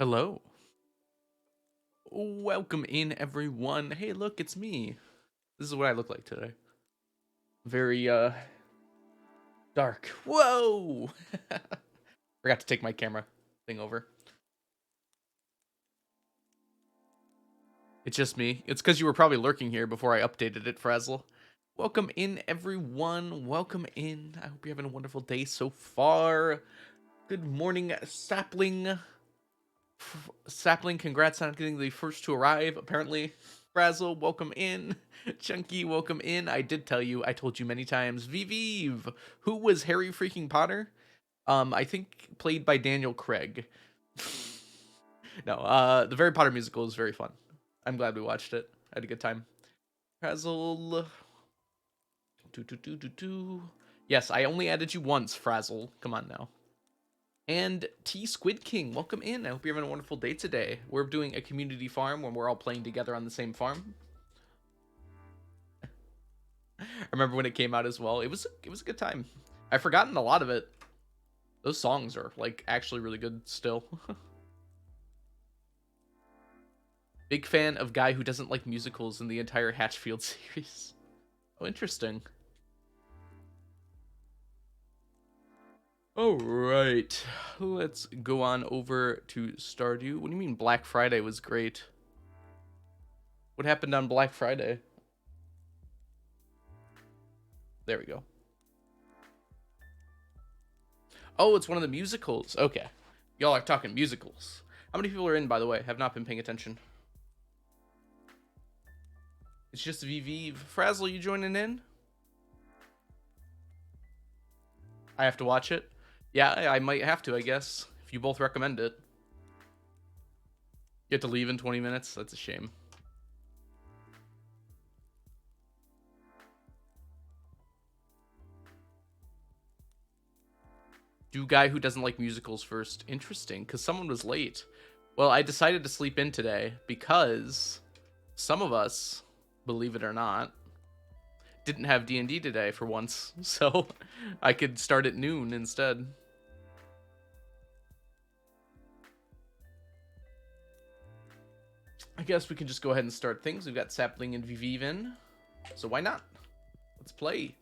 Hello. Welcome in, everyone. Hey, look, it's me. This is what I look like today. Very, dark. Whoa! Forgot to take my camera thing over. It's just me. It's because you were probably lurking here before I updated it, Frazzle. Welcome in, everyone. Welcome in. I hope you're having a wonderful day so far. Good morning, Sapling. Sapling, congrats on getting the first to arrive, apparently. Frazzle, welcome in. Chunky, welcome in. I did tell you, I told you many times. Vivive, who was Harry freaking Potter? I think played by Daniel Craig. No, the Harry Potter musical is very fun. I'm glad we watched it. I had a good time. Frazzle. Yes, I only added you once, Frazzle. Come on now. And T Squid King, welcome in. I hope you're having a wonderful day today. We're doing a community farm when we're all playing together on the same farm. I remember when it came out as well. It was a good time. I've forgotten a lot of it. Those songs are like actually really good still. Big fan of guy who doesn't like musicals in the entire Hatchfield series. Oh, interesting. All right, let's go on over to Stardew. What do you mean Black Friday was great? What happened on Black Friday? There we go. Oh, it's one of the musicals. Okay. Y'all are talking musicals. How many people are in, by the way? Have not been paying attention. It's just VV. Frazzle, you joining in? I have to watch it? Yeah, I might have to, I guess. If you both recommend it. You have to leave in 20 minutes? That's a shame. Do guy who doesn't like musicals first. Interesting, because someone was late. Well, I decided to sleep in today because some of us, believe it or not, didn't have D&D today for once. So I could start at noon instead. I guess we can just go ahead and start things. We've got Sapling and Vivive in. So why not? Let's play.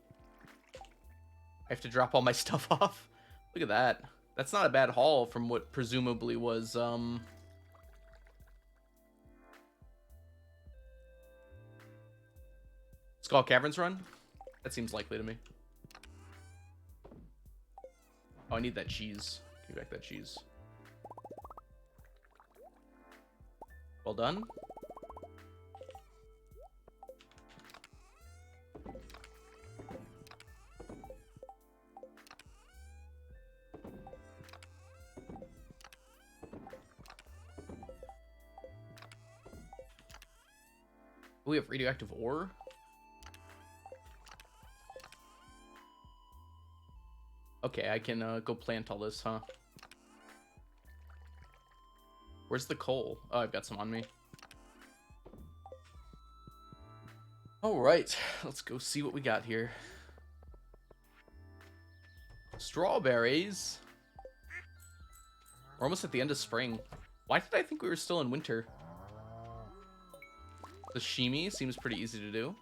I have to drop all my stuff off. Look at that. That's not a bad haul from what presumably was, Skull Caverns run? That seems likely to me. Oh, I need that cheese. Give me back that cheese. Well done. We have radioactive ore. Okay, I can go plant all this, huh? Where's the coal? Oh, I've got some on me. All right, let's go see what we got here. Strawberries. We're almost at the end of spring. Why did I think we were still in winter? Sashimi seems pretty easy to do.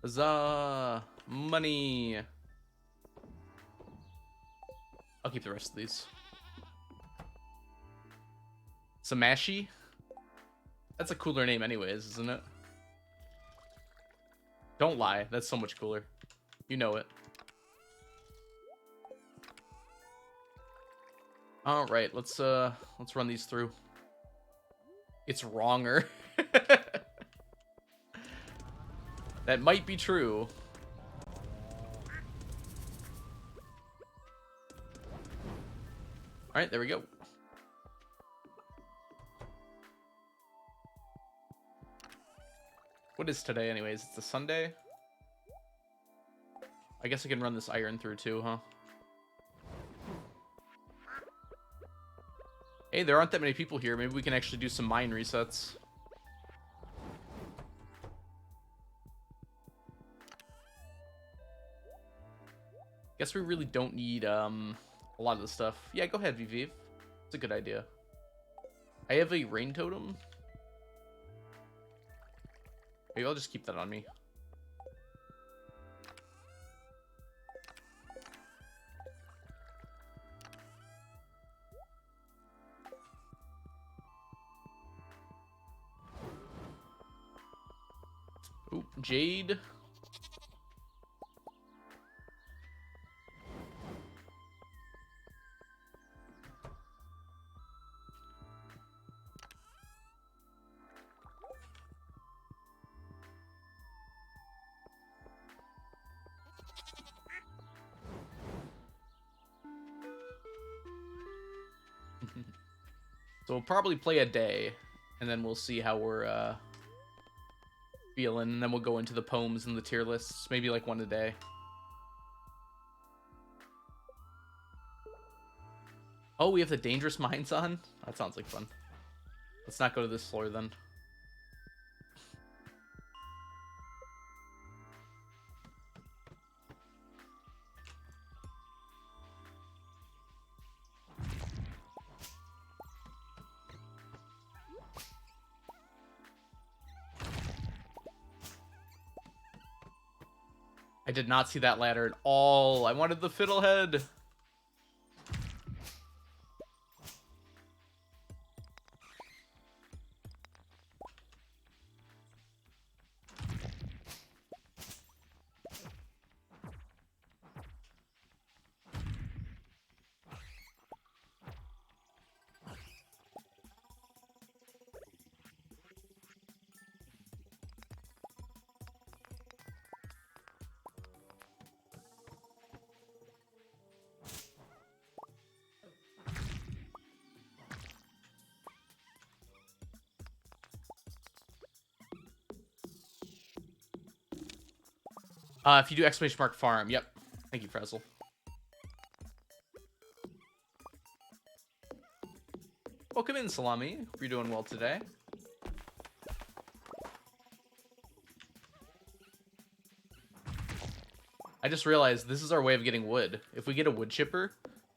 Huzzah! Money! I'll keep the rest of these. Samashi? That's a cooler name anyways, isn't it? Don't lie, that's so much cooler. You know it. Alright, let's run these through. It's wronger. That might be true. Alright, there we go. What is today anyways? It's a Sunday? I guess I can run this iron through too, huh? Hey, there aren't that many people here. Maybe we can actually do some mine resets. Guess we really don't need a lot of the stuff. Yeah, go ahead, Viviv. It's a good idea. I have a rain totem. Maybe I'll just keep that on me. Oop, Jade. So we'll probably play a day, and then we'll see how we're feeling, and then we'll go into the poems and the tier lists, maybe like one a day. Oh, we have the dangerous mines on? That sounds like fun. Let's not go to this floor then. I did not see that ladder at all. I wanted the fiddlehead. If you do exclamation mark farm, yep. Thank you, Frezzle. Welcome in, Salami. Hope you're doing well today. I just realized this is our way of getting wood. If we get a wood chipper,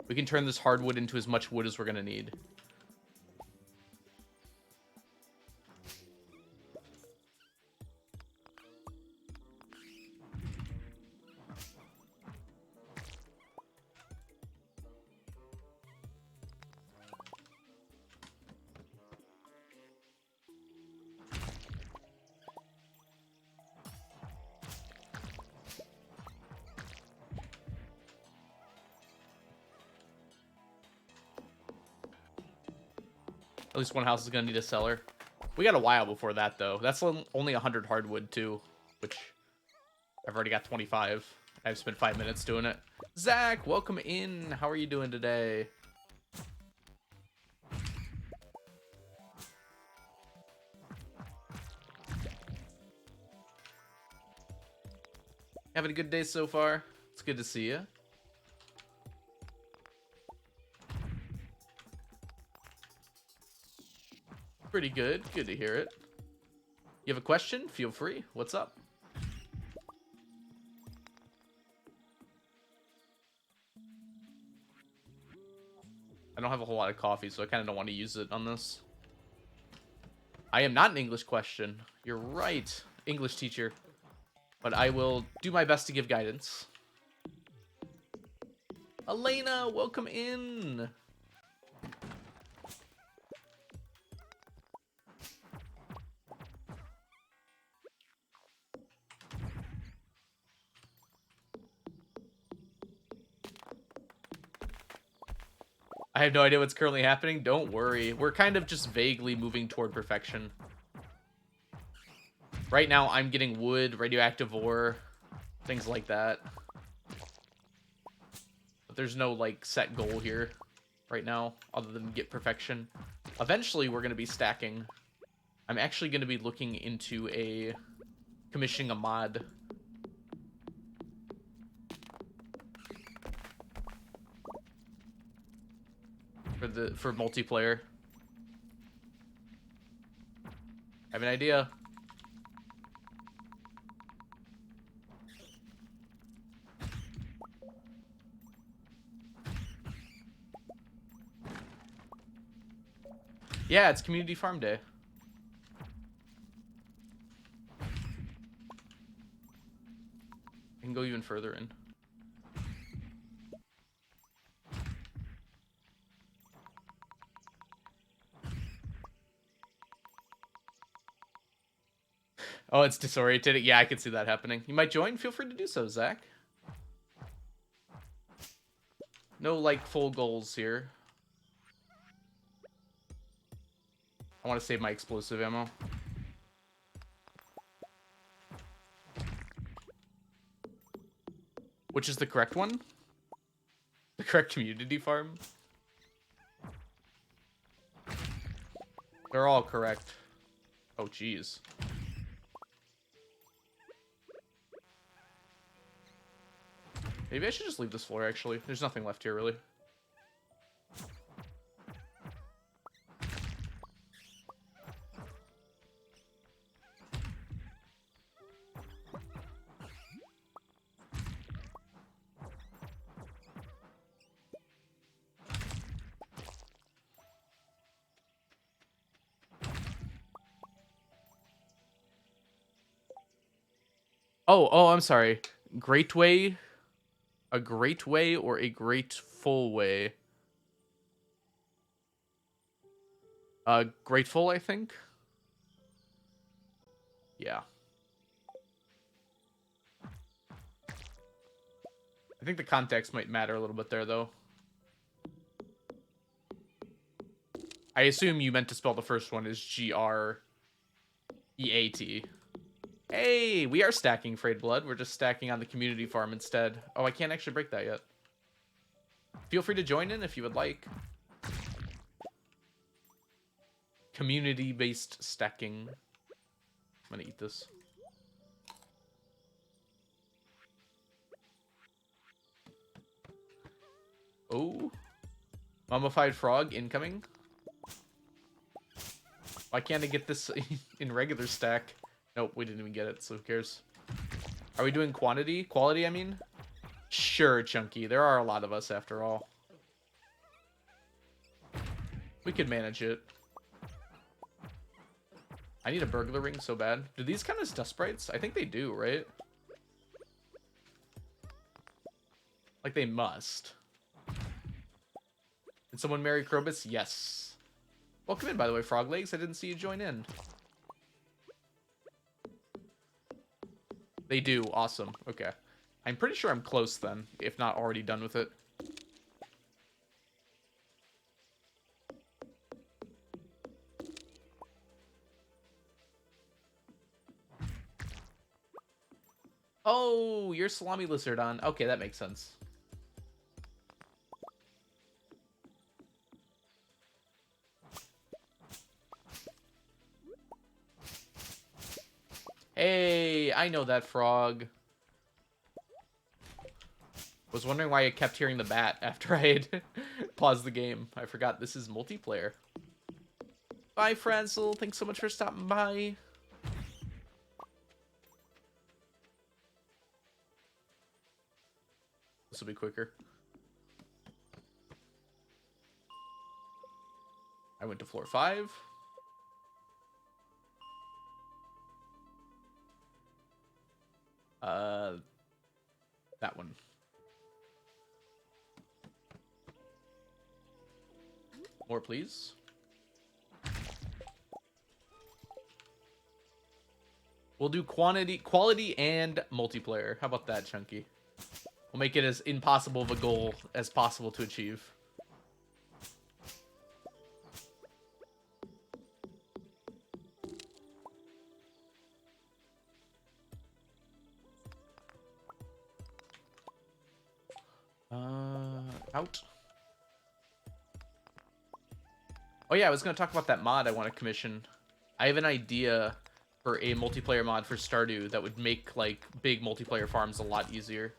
we can turn this hardwood into as much wood as we're gonna need. At least one house is gonna need a cellar. We got a while before that, though. That's only 100 hardwood, too, which I've already got 25. I've spent 5 minutes doing it. Zach, welcome in. How are you doing today? Having a good day so far? It's good to see you. Pretty good. Good to hear it. You have a question? Feel free. What's up? I don't have a whole lot of coffee, so I kind of don't want to use it on this. I am not an English question. You're right, English teacher. But I will do my best to give guidance. Elena, welcome in. I have no idea what's currently happening. Don't worry. We're kind of just vaguely moving toward perfection. Right now, I'm getting wood, radioactive ore, things like that. But there's no, like, set goal here right now, other than get perfection. Eventually, we're going to be stacking. I'm actually going to be looking into a commissioning a mod for multiplayer. I have an idea. Yeah, it's community farm day. I can go even further in. Oh, it's disoriented. Yeah, I can see that happening. You might join. Feel free to do so, Zach. No, like, full goals here. I want to save my explosive ammo. Which is the correct one? The correct community farm? They're all correct. Oh, jeez. Maybe I should just leave this floor, actually. There's nothing left here, really. Oh, I'm sorry. Great way? A great way or a grateful way? Grateful, I think? Yeah. I think the context might matter a little bit there, though. I assume you meant to spell the first one as G-R-E-A-T. Hey, we are stacking Frayed Blood. We're just stacking on the community farm instead. Oh, I can't actually break that yet. Feel free to join in if you would like. Community-based stacking. I'm gonna eat this. Oh. Mummified frog incoming. Why can't I get this in regular stack? Nope, we didn't even get it, so who cares? Are we doing quantity? Quality, I mean? Sure, Chunky. There are a lot of us, after all. We could manage it. I need a burglar ring so bad. Do these count as dust sprites? I think they do, right? Like, they must. Did someone marry Krobus? Yes. Welcome in, by the way, Frog Legs. I didn't see you join in. They do. Awesome. Okay. I'm pretty sure I'm close then, if not already done with it. Oh, you're Salami Lizard on. Okay, that makes sense. Hey, I know that frog. Was wondering why I kept hearing the bat after I had paused the game. I forgot this is multiplayer. Bye, Frazzle. Thanks so much for stopping by. This will be quicker. I went to floor 5. That one. More, please. We'll do quality, and multiplayer. How about that, Chunky? We'll make it as impossible of a goal as possible to achieve. Out. Oh yeah, I was going to talk about that mod I want to commission. I have an idea for a multiplayer mod for Stardew that would make, like, big multiplayer farms a lot easier.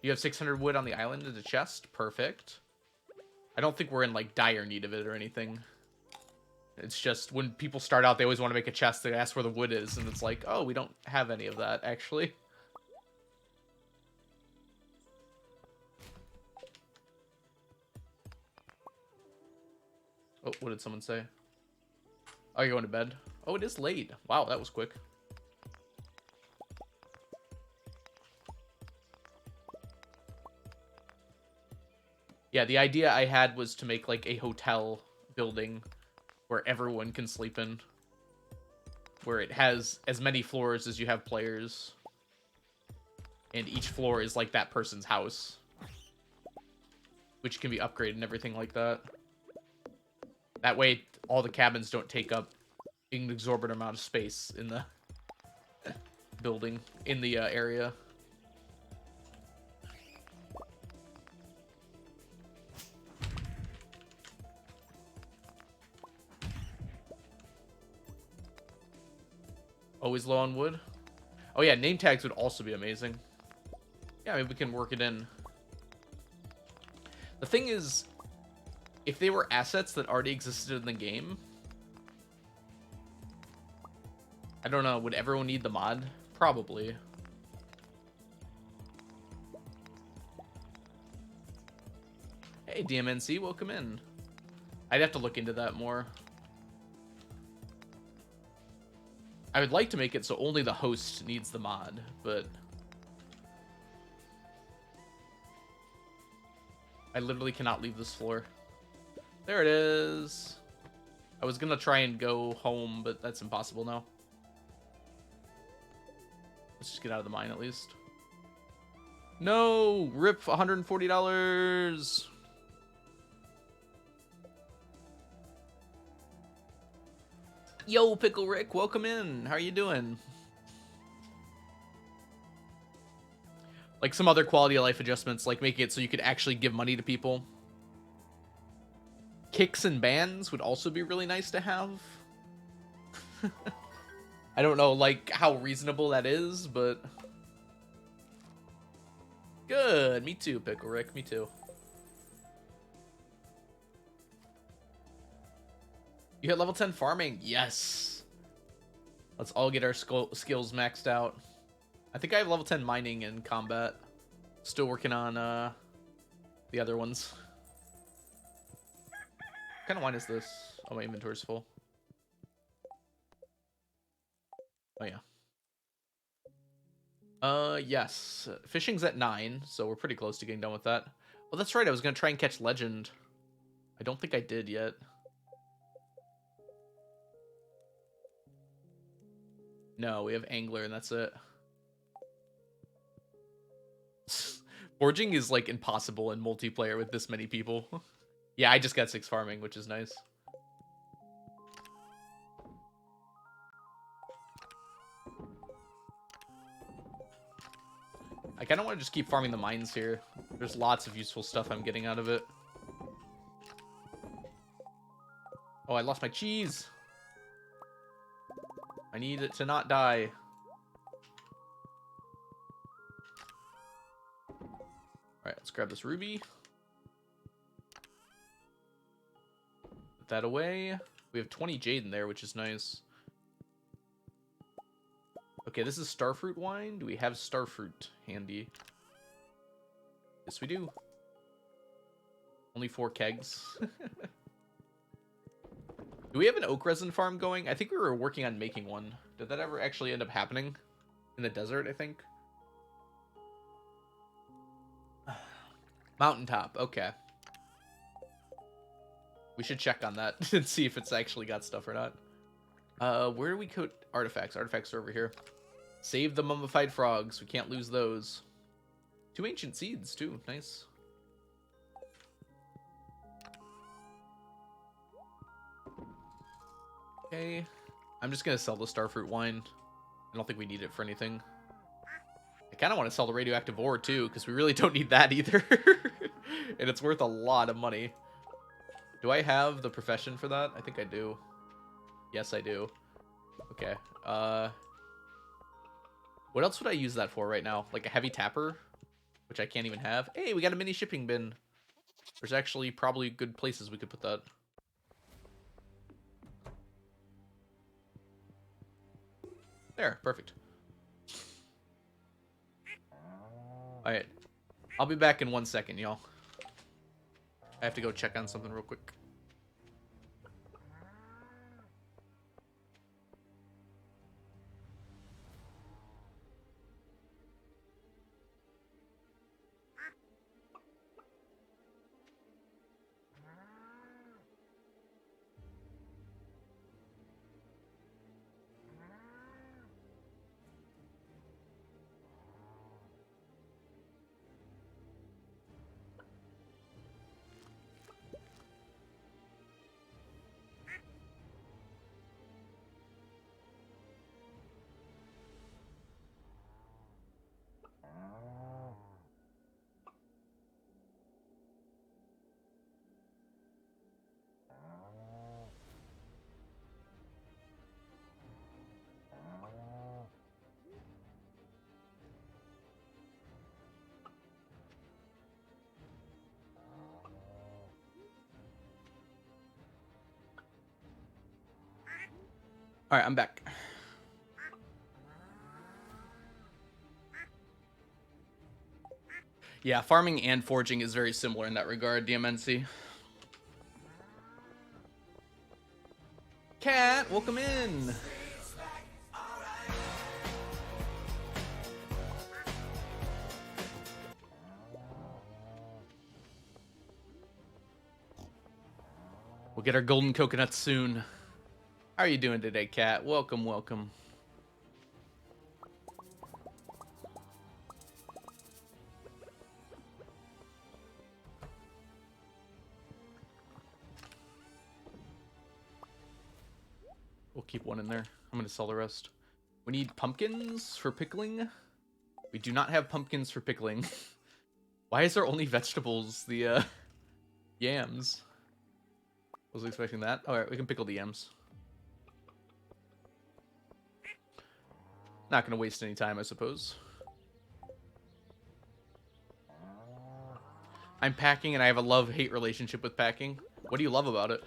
You have 600 wood on the island as a chest. Perfect. I don't think we're in, like, dire need of it or anything. It's just when people start out, they always want to make a chest. They ask where the wood is, and it's like, oh, we don't have any of that, actually. Oh, what did someone say? Oh, you're going to bed? Oh, it is late. Wow, that was quick. Yeah, the idea I had was to make, like, a hotel building where everyone can sleep in. Where it has as many floors as you have players. And each floor is, like, that person's house. Which can be upgraded and everything like that. That way, all the cabins don't take up an exorbitant amount of space in the building, in the area. Always low on wood. Oh yeah, name tags would also be amazing. Yeah, maybe we can work it in. The thing is, if they were assets that already existed in the game, I don't know, would everyone need the mod? Probably. Hey, DMNC, welcome in. I'd have to look into that more. I would like to make it so only the host needs the mod, but I literally cannot leave this floor. There it is. I was gonna try and go home, but that's impossible now. Let's just get out of the mine at least. No! Rip $140! Yo, Pickle Rick, welcome in. How are you doing? Like some other quality of life adjustments, like making it so you could actually give money to people. Kicks and bans would also be really nice to have. I don't know, like, how reasonable that is, but... Good, me too, Pickle Rick, me too. You hit level 10 farming? Yes! Let's all get our skills maxed out. I think I have level 10 mining and combat. Still working on the other ones. What kind of wine is this? Oh, my inventory's full. Oh, yeah. Yes. Fishing's at 9, so we're pretty close to getting done with that. Oh, that's right. I was going to try and catch legend. I don't think I did yet. No, we have angler, and that's it. Forging is, like, impossible in multiplayer with this many people. Yeah, I just got 6 farming, which is nice. I kind of want to just keep farming the mines here. There's lots of useful stuff I'm getting out of it. Oh, I lost my cheese. I need it to not die. Alright, let's grab this ruby. Put that away. We have 20 jade in there, which is nice. Okay, this is starfruit wine. Do we have starfruit handy? Yes, we do. Only 4 kegs. Do we have an oak resin farm going? I think we were working on making one. Did that ever actually end up happening? In the desert, I think. Mountaintop, okay. We should check on that and see if it's actually got stuff or not. Where do we put artifacts? Artifacts are over here. Save the mummified frogs. We can't lose those. 2 ancient seeds, too. Nice. Okay. I'm just going to sell the starfruit wine. I don't think we need it for anything. I kind of want to sell the radioactive ore, too, because we really don't need that either. And it's worth a lot of money. Do I have the profession for that? I think I do. Yes, I do. Okay. What else would I use that for right now? Like a heavy tapper, which I can't even have. Hey, we got a mini shipping bin. There's actually probably good places we could put that. There, perfect. Alright. I'll be back in 1 second, y'all. I have to go check on something real quick. Alright, I'm back. Yeah, farming and foraging is very similar in that regard, DMNC. Cat, welcome in. We'll get our golden coconuts soon. How are you doing today, Cat? Welcome, welcome. We'll keep one in there. I'm going to sell the rest. We need pumpkins for pickling. We do not have pumpkins for pickling. Why is there only vegetables? The yams. Was expecting that. All right, we can pickle the yams. Not going to waste any time, I suppose. I'm packing, and I have a love-hate relationship with packing. What do you love about it?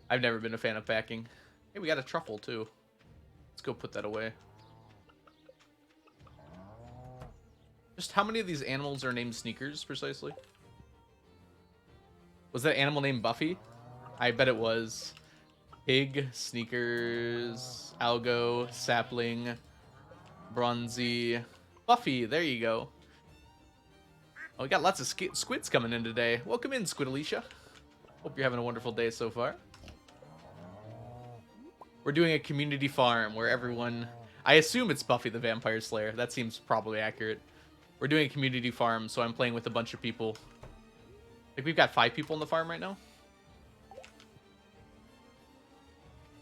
I've never been a fan of packing. Hey, we got a truffle, too. Let's go put that away. Just how many of these animals are named Sneakers, precisely? Was that animal named Buffy? I bet it was. Pig, Sneakers, Algo, Sapling, Bronzy, Buffy. There you go. Oh, we got lots of squids coming in today. Welcome in, Squid Alicia. Hope you're having a wonderful day so far. We're doing a community farm where everyone... I assume it's Buffy the Vampire Slayer. That seems probably accurate. We're doing a community farm, so I'm playing with a bunch of people. Like, we've got 5 people on the farm right now.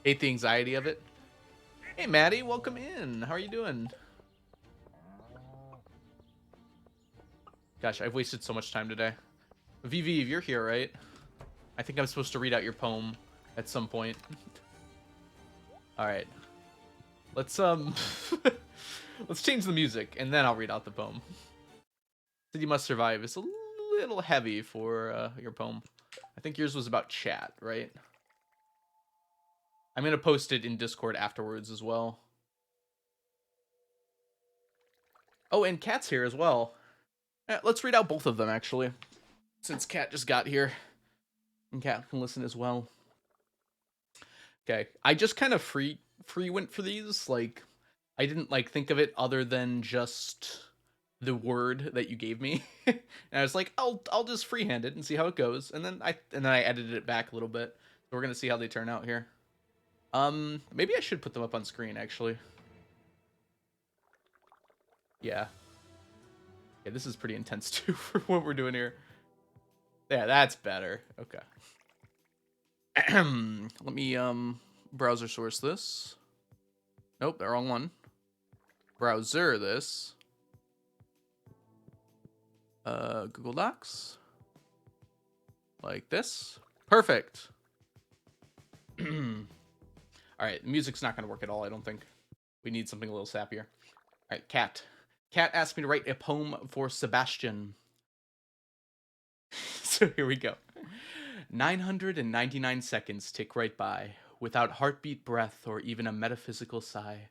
Hate the anxiety of it. Hey, Maddie, welcome in. How are you doing? Gosh, I've wasted so much time today. VV, you're here, right? I think I'm supposed to read out your poem at some point. All right. Let's let's change the music, and then I'll read out the poem. City Must Survive is a little heavy for your poem. I think yours was about chat, right? I'm gonna post it in Discord afterwards as well. Oh, and Cat's here as well. Let's read out both of them, actually, since Cat just got here. And Cat can listen as well. Okay, I just kind of free went for these. Like, I didn't like think of it other than just the word that you gave me. And I was like, I'll just freehand it and see how it goes. And then I edited it back a little bit. So we're gonna see how they turn out here. Maybe I should put them up on screen, actually. Yeah. Yeah, this is pretty intense too for what we're doing here. Yeah, that's better. Okay. Let me browser source this. Nope, the wrong one. Browser this. Google Docs. Like this. Perfect. All Alright, the music's not going to work at all, I don't think. We need something a little sappier. Alright, Cat. Cat asked me to write a poem for Sebastian. So here we go. 999 seconds tick right by, without heartbeat, breath, or even a metaphysical sigh.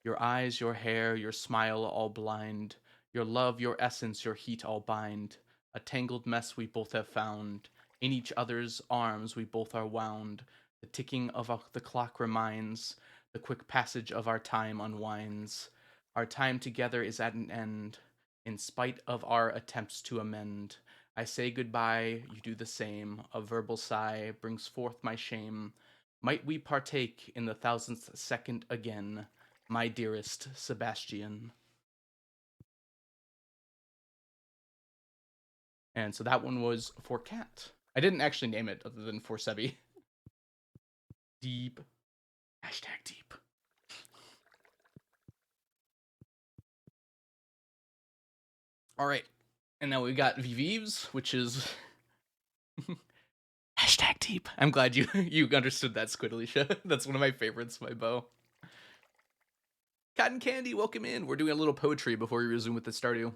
Your eyes, your hair, your smile all blind. Your love, your essence, your heat all bind. A tangled mess we both have found. In each other's arms we both are wound. The ticking of the clock reminds. The quick passage of our time unwinds. Our time together is at an end. In spite of our attempts to amend. I say goodbye, you do the same. A verbal sigh brings forth my shame. Might we partake in the thousandth second again? My dearest Sebastian. And so that one was for Cat. I didn't actually name it other than for Sebi. Deep. Hashtag deep. All right. And now we got Vivives, which is hashtag deep. I'm glad you understood that, Squidalicia. That's one of my favorites, my bow. Cotton Candy, welcome in. We're doing a little poetry before we resume with the Stardew.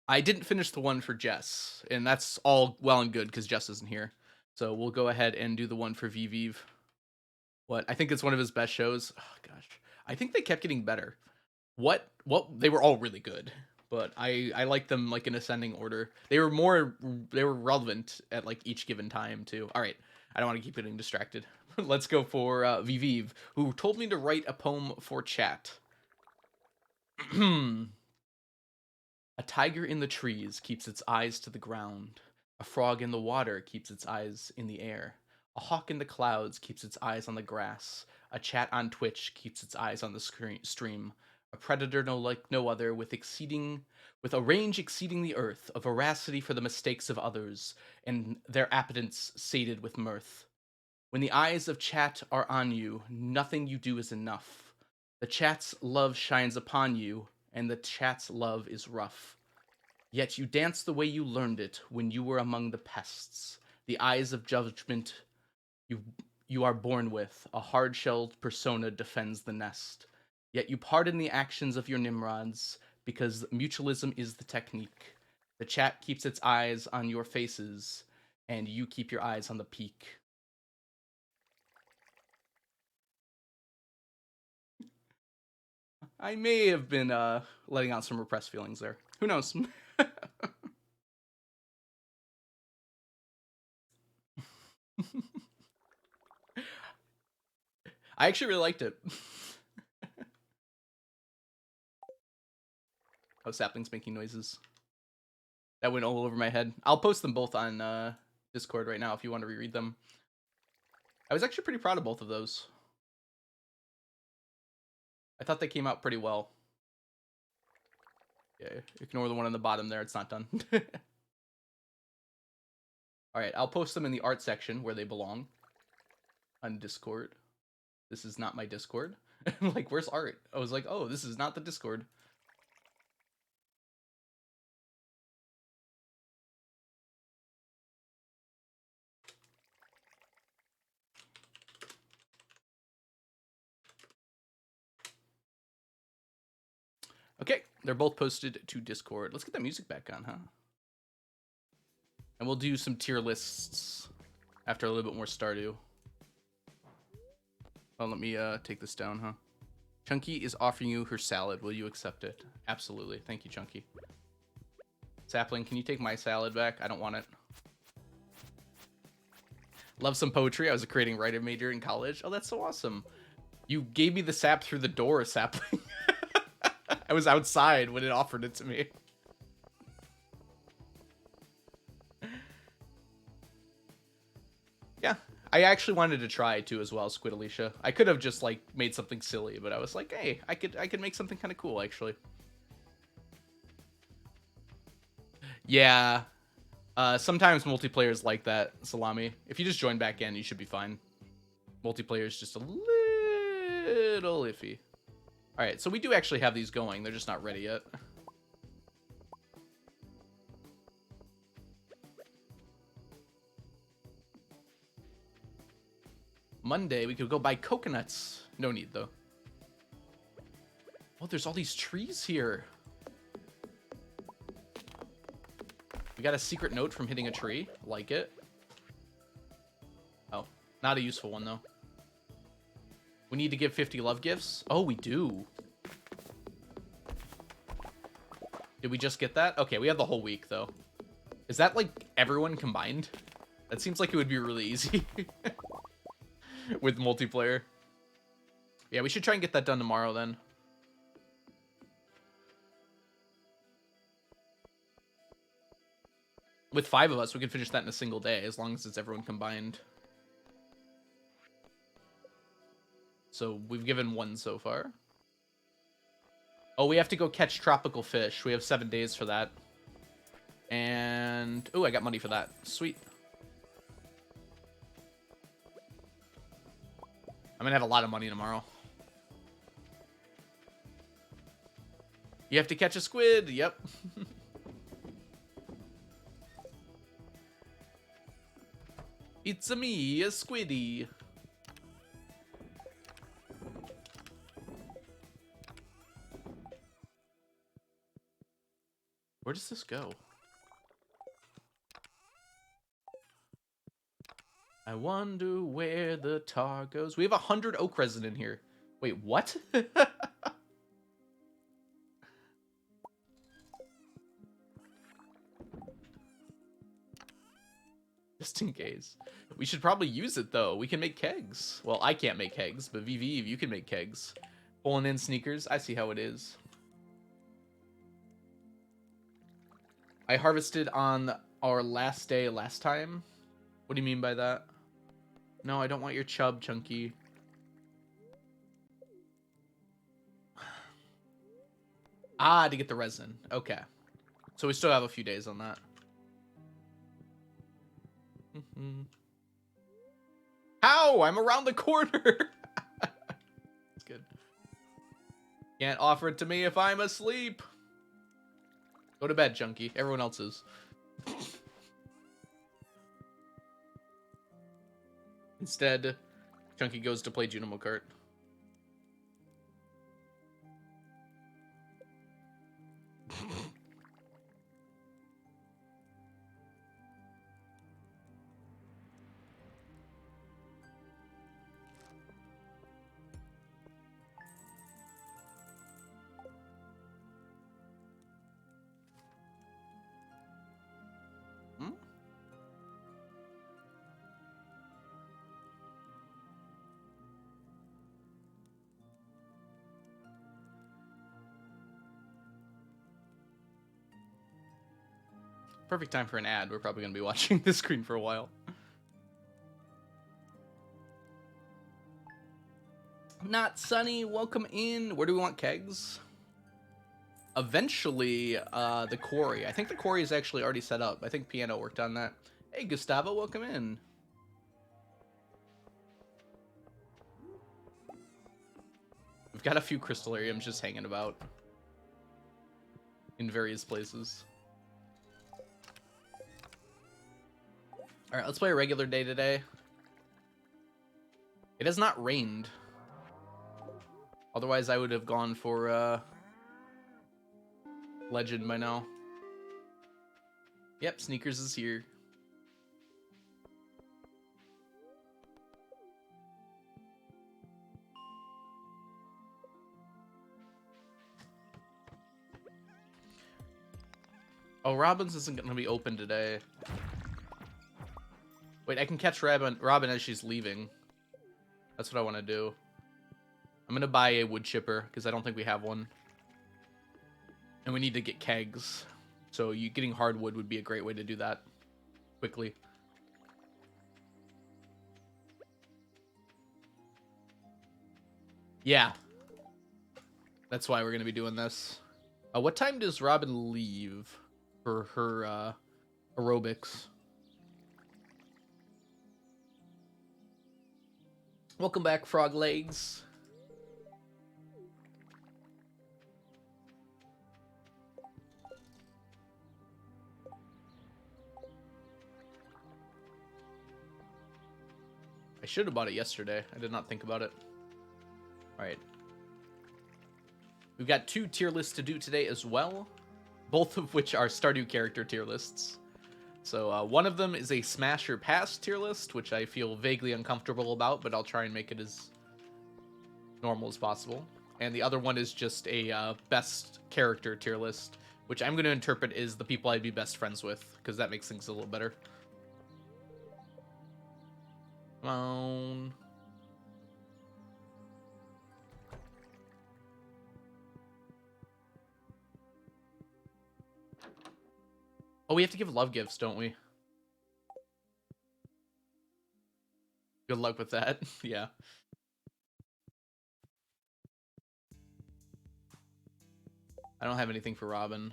I didn't finish the one for Jess, and that's all well and good because Jess isn't here. So we'll go ahead and do the one for Viviv. What? I think it's one of his best shows. Oh gosh. I think they kept getting better. What they were all really good, but I like them like in ascending order. They were relevant at like each given time too. All right. I don't want to keep getting distracted. Let's go for Viviv, who told me to write a poem for chat. A tiger in the trees keeps its eyes to the ground. A frog in the water keeps its eyes in the air. A hawk in the clouds keeps its eyes on the grass. A chat on Twitch keeps its eyes on the stream. A predator like no other, with a range exceeding the earth, a voracity for the mistakes of others, and their appetence sated with mirth. When the eyes of chat are on you, nothing you do is enough. The chat's love shines upon you, and the chat's love is rough. Yet you dance the way you learned it when you were among the pests. The eyes of judgment you are born with, a hard-shelled persona defends the nest. Yet you pardon the actions of your Nimrods, because mutualism is the technique. The chat keeps its eyes on your faces, and you keep your eyes on the peak. I may have been letting out some repressed feelings there. Who knows? I actually really liked it. Oh, saplings making noises. That went all over my head. I'll post them both on Discord right now if you want to reread them. I was actually pretty proud of both of those. I thought they came out pretty well. Yeah, ignore the one on the bottom there. It's not done. All right, I'll post them in the art section where they belong on Discord. This is not my Discord. I'm like, where's art? I was like, oh, this is not the Discord. Okay, they're both posted to Discord. Let's get that music back on, huh? And we'll do some tier lists after a little bit more Stardew. Oh, let me take this down, huh? Chunky is offering you her salad. Will you accept it? Absolutely. Thank you, Chunky. Sapling, can you take my salad back? I don't want it. Love some poetry. I was a creating writer major in college. Oh, that's so awesome. You gave me the sap through the door, Sapling. I was outside when it offered it to me. Yeah, I actually wanted to try too as well, Squidalicia. I could have just like made something silly, but I was like, hey, I could make something kind of cool actually. Yeah. Sometimes multiplayer is like that, Salami. If you just join back in, you should be fine. Multiplayer is just a little iffy. All right, so we do actually have these going. They're just not ready yet. Monday, we could go buy coconuts. No need, though. Oh, there's all these trees here. We got a secret note from hitting a tree. Like it. Oh, not a useful one, though. We need to give 50 love gifts. Oh, we do. Did we just get that? Okay, we have the whole week, though. Is that, like, everyone combined? That seems like it would be really easy. With multiplayer. Yeah, we should try and get that done tomorrow, then. With 5 of us, we can finish that in a single day, as long as it's everyone combined. So, we've given 1 so far. Oh, we have to go catch tropical fish. We have 7 days for that. And... oh, I got money for that. Sweet. I'm gonna have a lot of money tomorrow. You have to catch a squid. Yep. It's-a me, a squiddy. Where does this go? I wonder where the tar goes. We have 100 oak resin in here. Wait, what? Just in case. We should probably use it, though. We can make kegs. Well, I can't make kegs, but VV, you can make kegs. Pulling in sneakers. I see how it is. I harvested on our last day last time. What do you mean by that? No, I don't want your chub, Chunky. Ah, to get the resin. Okay. So we still have a few days on that. How? I'm around the corner. That's good. Can't offer it to me if I'm asleep. Go to bed, Chunky. Everyone else is. Instead, Chunky goes to play Junimo Kart. Perfect time for an ad. We're probably going to be watching this screen for a while. Not Sunny, welcome in. Where do we want kegs? Eventually, the quarry. I think the quarry is actually already set up. I think Piano worked on that. Hey, Gustavo, welcome in. We've got a few crystallariums just hanging about in various places. All right, let's play a regular day today. It has not rained. Otherwise, I would have gone for Legend by now. Yep, Sneakers is here. Oh, Robin's isn't going to be open today. Wait, I can catch Robin as she's leaving. That's what I want to do. I'm going to buy a wood chipper, because I don't think we have one. And we need to get kegs. So getting hardwood would be a great way to do that quickly. Yeah. That's why we're going to be doing this. What time does Robin leave for her aerobics? Welcome back, Frog Legs. I should have bought it yesterday. I did not think about it. All right. We've got 2 tier lists to do today as well, both of which are Stardew character tier lists. So one of them is a Smash or Pass tier list, which I feel vaguely uncomfortable about, but I'll try and make it as normal as possible. And the other one is just a best character tier list, which I'm going to interpret as the people I'd be best friends with, because that makes things a little better. Come on. Oh, we have to give love gifts, don't we? Good luck with that. Yeah. I don't have anything for Robin.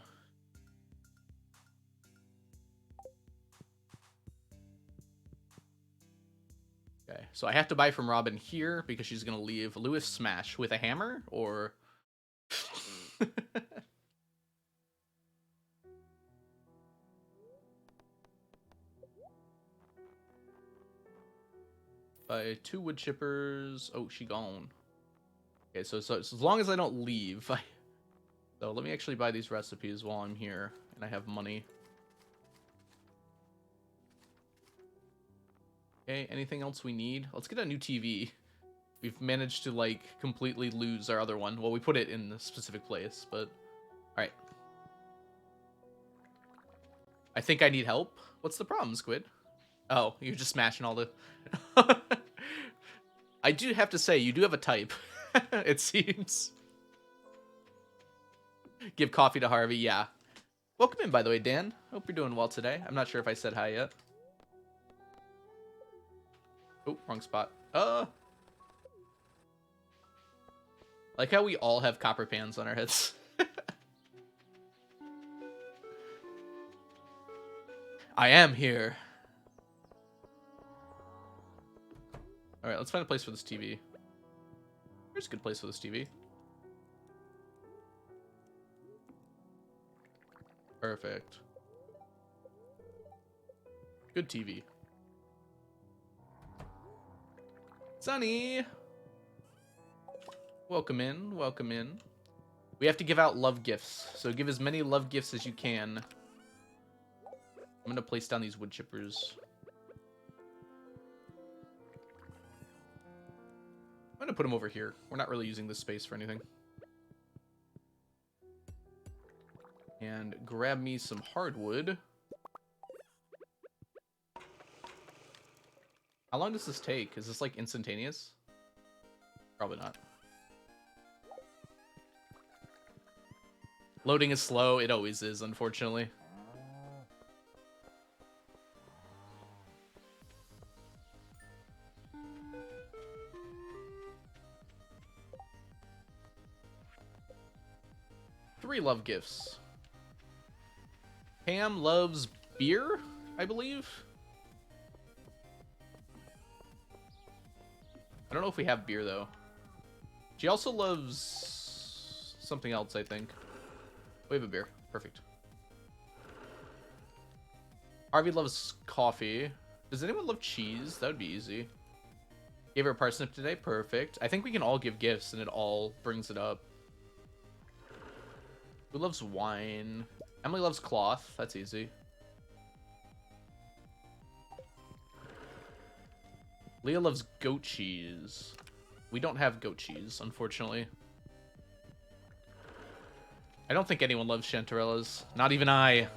Okay, so I have to buy from Robin here because she's going to leave Lewis Smash with a hammer, or... Buy 2 wood chippers. Oh, she gone. Okay, so as long as I don't leave... So let me actually buy these recipes while I'm here, and I have money. Okay, anything else we need? Let's get a new TV. We've managed to, like, completely lose our other one. Well, we put it in a specific place, but... Alright. I think I need help. What's the problem, Squid? Oh, you're just smashing all the... I do have to say, you do have a type. It seems. Give coffee to Harvey, yeah. Welcome in, by the way, Dan. Hope you're doing well today. I'm not sure if I said hi yet. Oh, wrong spot. Like how we all have copper pans on our heads. I am here. Alright, let's find a place for this TV. There's a good place for this TV. Perfect. Good TV. Sunny! Welcome in, welcome in. We have to give out love gifts, so give as many love gifts as you can. I'm gonna place down these wood chippers. I'm gonna put them over here. We're not really using this space for anything. And grab me some hardwood. How long does this take? Is this like instantaneous? Probably not. Loading is slow. It always is, unfortunately. Three love gifts. Pam loves beer, I believe. I don't know if we have beer, though. She also loves something else, I think. We have a beer. Perfect. Harvey loves coffee. Does anyone love cheese? That would be easy. Gave her a parsnip today. Perfect. I think we can all give gifts, and it all brings it up. Who loves wine? Emily loves cloth. That's easy. Leah loves goat cheese. We don't have goat cheese, unfortunately. I don't think anyone loves chanterelles. Not even I.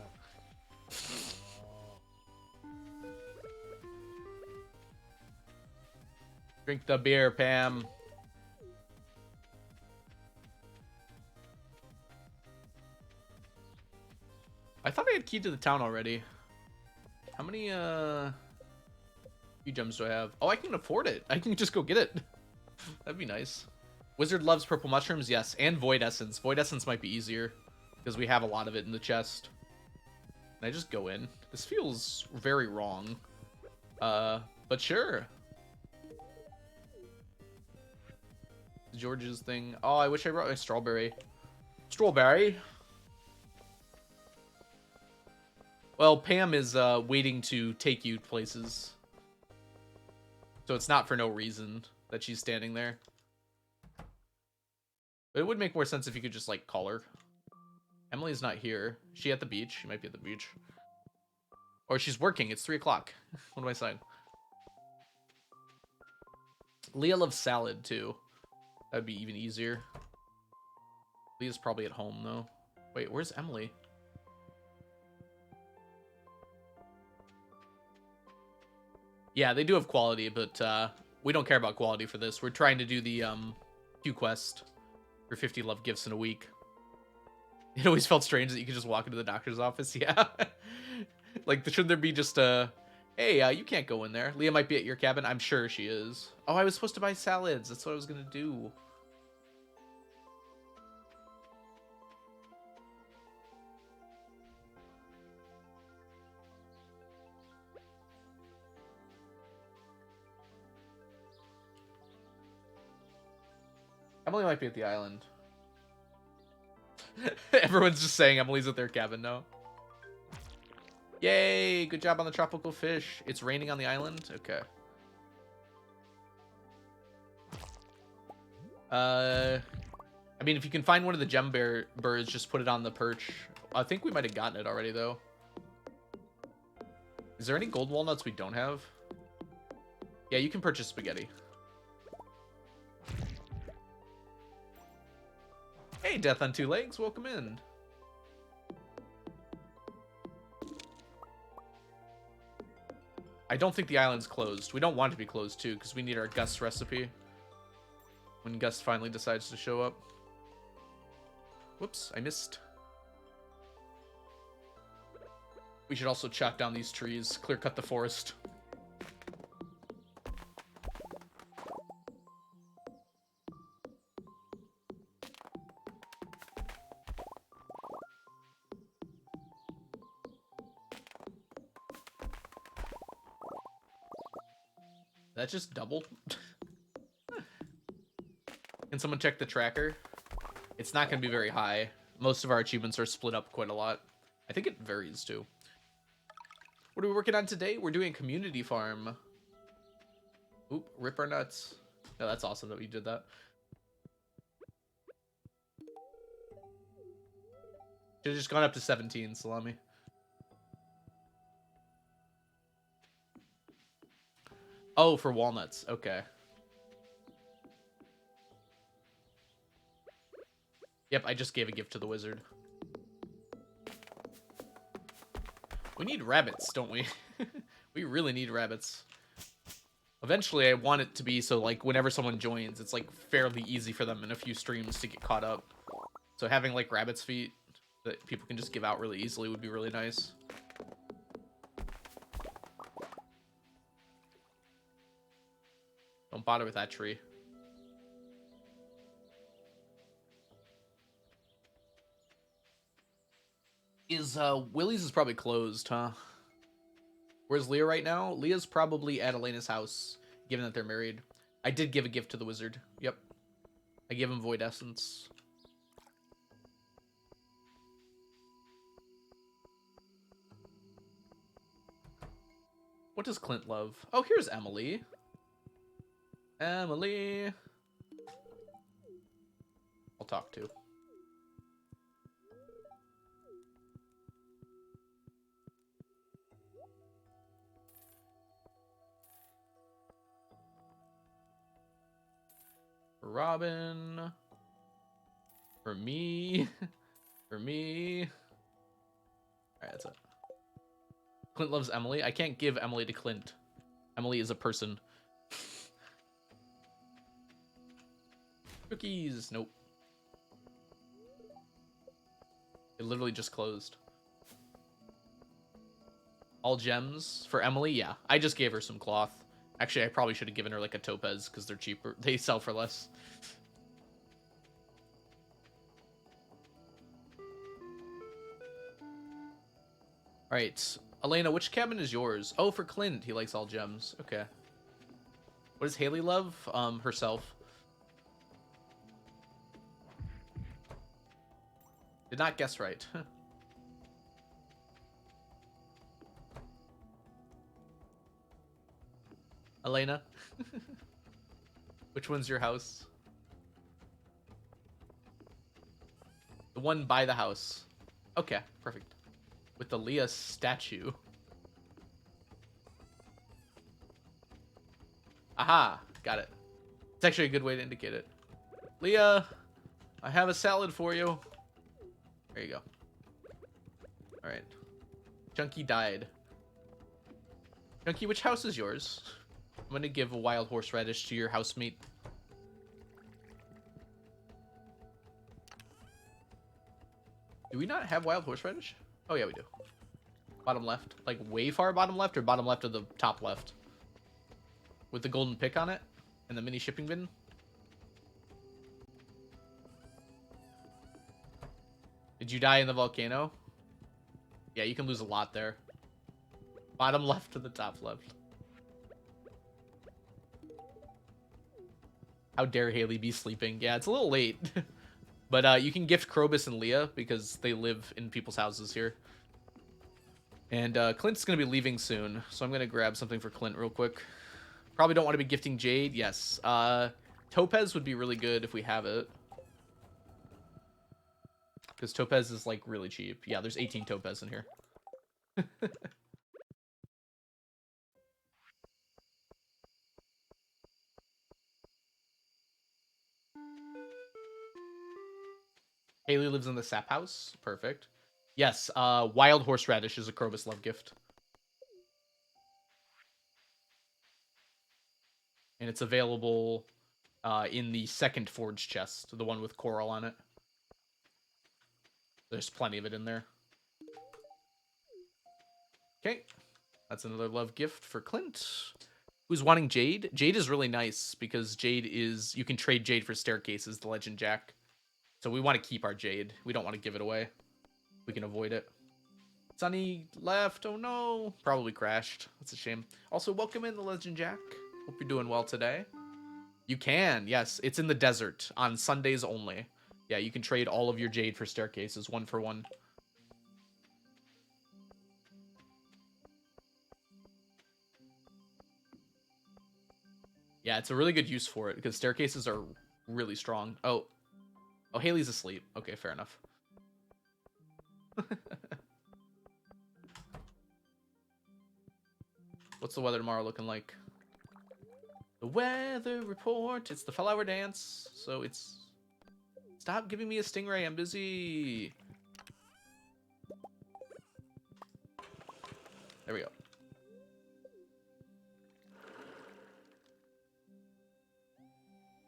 Drink the beer, Pam. I thought I had key to the town already. How many, few gems do I have? Oh, I can afford it. I can just go get it. That'd be nice. Wizard loves purple mushrooms, yes, and void essence. Void essence might be easier because we have a lot of it in the chest. Can I just go in? This feels very wrong. But sure. George's thing. Oh, I wish I brought my strawberry. Strawberry. Well, Pam is waiting to take you places. So it's not for no reason that she's standing there. But it would make more sense if you could just, like, call her. Emily's not here. Is she at the beach? She might be at the beach. Or she's working. It's 3 o'clock. What am I saying? Leah loves salad, too. That would be even easier. Leah's probably at home, though. Wait, where's Emily? Yeah, they do have quality, but we don't care about quality for this. We're trying to do the Q quest for 50 love gifts in a week. It always felt strange that you could just walk into the doctor's office. Yeah. Like, shouldn't there be just a, hey, you can't go in there. Leah might be at your cabin. I'm sure she is. Oh, I was supposed to buy salads. That's what I was going to do. Emily might be at the island. Everyone's just saying Emily's at their cabin now. Yay! Good job on the tropical fish. It's raining on the island? Okay. I mean, if you can find one of the gem birds, just put it on the perch. I think we might have gotten it already, though. Is there any gold walnuts we don't have? Yeah, you can purchase spaghetti. Hey, Death on Two Legs, welcome in. I don't think the island's closed. We don't want it to be closed, too, because we need our Gus recipe. When Gus finally decides to show up. Whoops, I missed. We should also chop down these trees, clear cut the forest. That just doubled? Can someone check the tracker? It's not going to be very high. Most of our achievements are split up quite a lot. I think it varies too. What are we working on today? We're doing a community farm. Oop, rip our nuts. No, that's awesome that we did that. Should have just gone up to 17, Salami. Oh, for walnuts. Okay. Yep, I just gave a gift to the wizard. We need rabbits, don't we? We really need rabbits. Eventually, I want it to be so, like, whenever someone joins, it's, like, fairly easy for them in a few streams to get caught up. So having, like, rabbit's feet that people can just give out really easily would be really nice. Don't bother with that tree. Willie's is probably closed, huh? Where's Leah right now? Leah's probably at Elena's house, given that they're married. I did give a gift to the wizard. Yep. I gave him Void Essence. What does Clint love? Oh, here's Emily. Emily. I'll talk to. For Robin. For me. For me. Alright, that's it. Clint loves Emily. I can't give Emily to Clint. Emily is a person. Cookies. Nope. It literally just closed. All gems for Emily? Yeah. I just gave her some cloth. Actually, I probably should have given her like a topaz because they're cheaper. They sell for less. All right. Elena, which cabin is yours? Oh, for Clint. He likes all gems. Okay. What does Haley love? Herself. Did not guess right. Elena? Which one's your house? The one by the house. Okay, perfect. With the Leah statue. Aha, got it. It's actually a good way to indicate it. Leah, I have a salad for you. There you go. Alright. Chunky died. Chunky, which house is yours? I'm gonna give a wild horseradish to your housemate. Do we not have wild horseradish? Oh yeah, we do. Bottom left. Like way far bottom left or bottom left of the top left? With the golden pick on it? And the mini shipping bin? Did you die in the volcano? Yeah, you can lose a lot there. Bottom left to the top left. How dare Haley be sleeping? Yeah, it's a little late. But you can gift Krobus and Leah because they live in people's houses here. And Clint's going to be leaving soon, so I'm going to grab something for Clint real quick. Probably don't want to be gifting Jade. Yes. Topaz would be really good if we have it. Because Topaz is, like, really cheap. Yeah, there's 18 Topaz in here. Haley lives in the sap house. Perfect. Yes, wild horseradish is a Krobus love gift. And it's available in the second forge chest, the one with coral on it. There's plenty of it in there. Okay. That's another love gift for Clint. Who's wanting Jade? Jade is really nice because Jade is... You can trade Jade for staircases, the Legend Jack. So we want to keep our Jade. We don't want to give it away. We can avoid it. Sunny left. Oh no. Probably crashed. That's a shame. Also, welcome in the Legend Jack. Hope you're doing well today. You can. Yes. It's in the desert on Sundays only. Yeah, you can trade all of your Jade for staircases, 1 for 1. Yeah, it's a really good use for it because staircases are really strong. Oh, Haley's asleep. Okay, fair enough. What's the weather tomorrow looking like? The weather report. It's the flower dance. So it's... Stop giving me a stingray. I'm busy. There we go.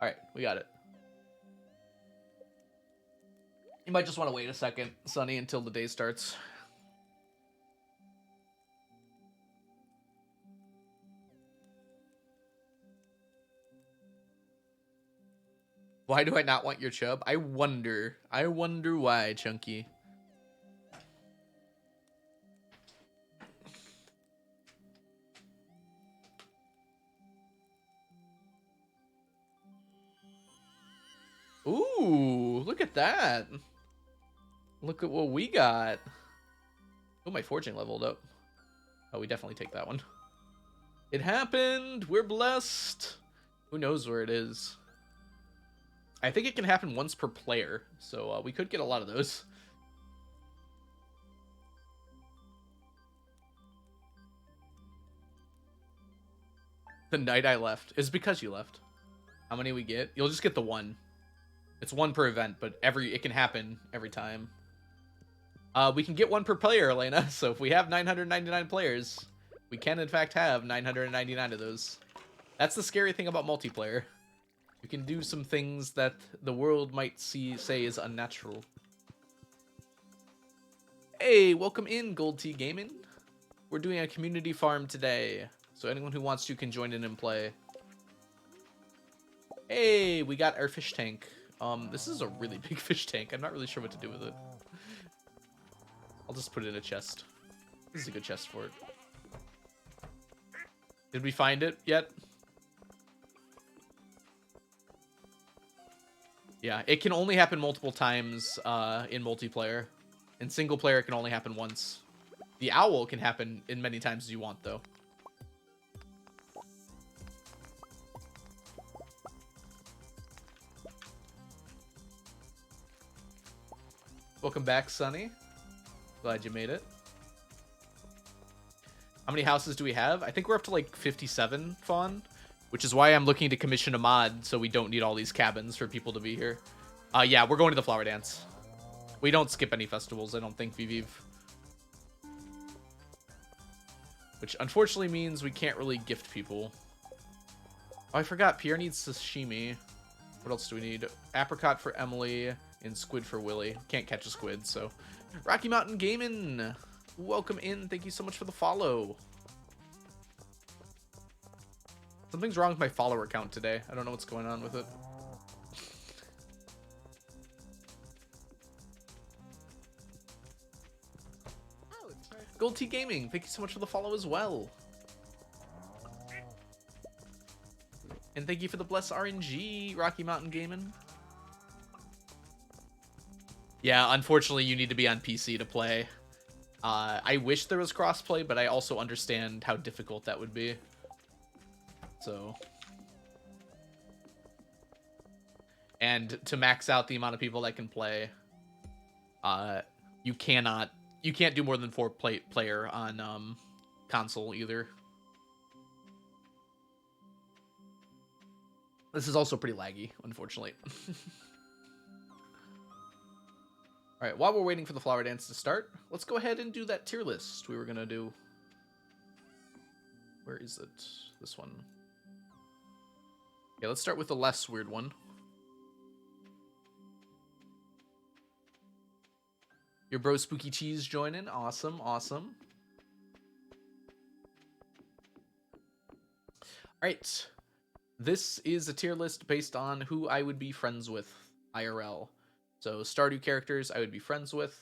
Alright, we got it. You might just want to wait a second, Sunny, until the day starts. Why do I not want your chub? I wonder. I wonder why, Chunky. Ooh, look at that. Look at what we got. Oh, my forging leveled up. Oh, we definitely take that one. It happened. We're blessed. Who knows where it is? I think it can happen once per player, so we could get a lot of those. The night I left is because you left. How many we get? You'll just get the 1. It's 1 per event, but it can happen every time. We can get 1 per player, Elena. So if we have 999 players, we can in fact have 999 of those. That's the scary thing about multiplayer. You can do some things that the world might say is unnatural. Hey, welcome in, Gold Tea Gaming. We're doing a community farm today, so anyone who wants to can join in and play. Hey, we got our fish tank. This is a really big fish tank. I'm not really sure what to do with it. I'll just put it in a chest. This is a good chest for it. Did we find it yet? Yeah, it can only happen multiple times in multiplayer. In single player, it can only happen once. The owl can happen in many times as you want, though. Welcome back, Sunny. Glad you made it. How many houses do we have? I think we're up to like 57, Fawn, which is why I'm looking to commission a mod so we don't need all these cabins for people to be here. Yeah, we're going to the flower dance. We don't skip any festivals, I don't think, Viviv. Which unfortunately means we can't really gift people. Oh, I forgot. Pierre needs sashimi. What else do we need? Apricot for Emily and squid for Willy. Can't catch a squid, so. Rocky Mountain Gaming. Welcome in. Thank you so much for the follow. Something's wrong with my follower count today. I don't know what's going on with it. Gold Tea Gaming. Thank you so much for the follow as well. And thank you for the bless RNG, Rocky Mountain Gaming. Yeah, unfortunately, you need to be on PC to play. I wish there was crossplay, but I also understand how difficult that would be. So. And to max out the amount of people that can play, you can't do more than 4 player on console either. This is also pretty laggy, unfortunately. All right, while we're waiting for the flower dance to start, let's go ahead and do that tier list we were gonna do. Where is it? This one. Yeah, let's start with the less weird one. Your bro Spooky Cheese joining. Awesome, awesome. All right. This is a tier list based on who I would be friends with IRL. So Stardew characters I would be friends with.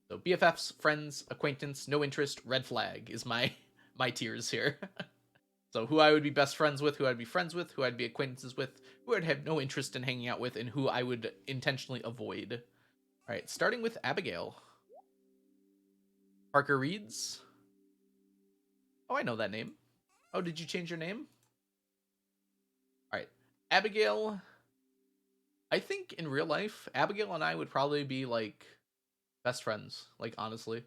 So BFFs, friends, acquaintance, no interest, red flag is my tiers here. So who I would be best friends with, who I'd be friends with, who I'd be acquaintances with, who I'd have no interest in hanging out with, and who I would intentionally avoid. All right, starting with Abigail. Parker Reeds. Oh, I know that name. Oh, did you change your name? All right, Abigail. I think in real life, Abigail and I would probably be like best friends. Like honestly,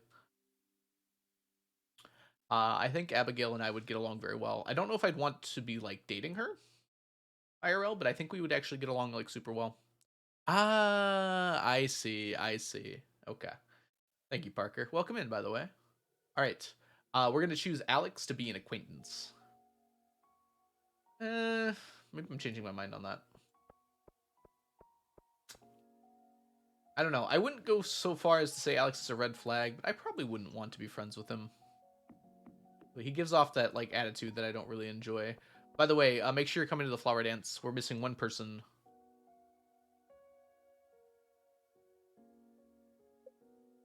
I think Abigail and I would get along very well. I don't know if I'd want to be like dating her, IRL, but I think we would actually get along like super well. Ah, I see. I see. Okay. Thank you, Parker. Welcome in, by the way. All right. We're gonna choose Alex to be an acquaintance. Maybe I'm changing my mind on that. I don't know. I wouldn't go so far as to say Alex is a red flag, but I probably wouldn't want to be friends with him. But he gives off that like attitude that I don't really enjoy. By the way, make sure you're coming to the flower dance. We're missing one person.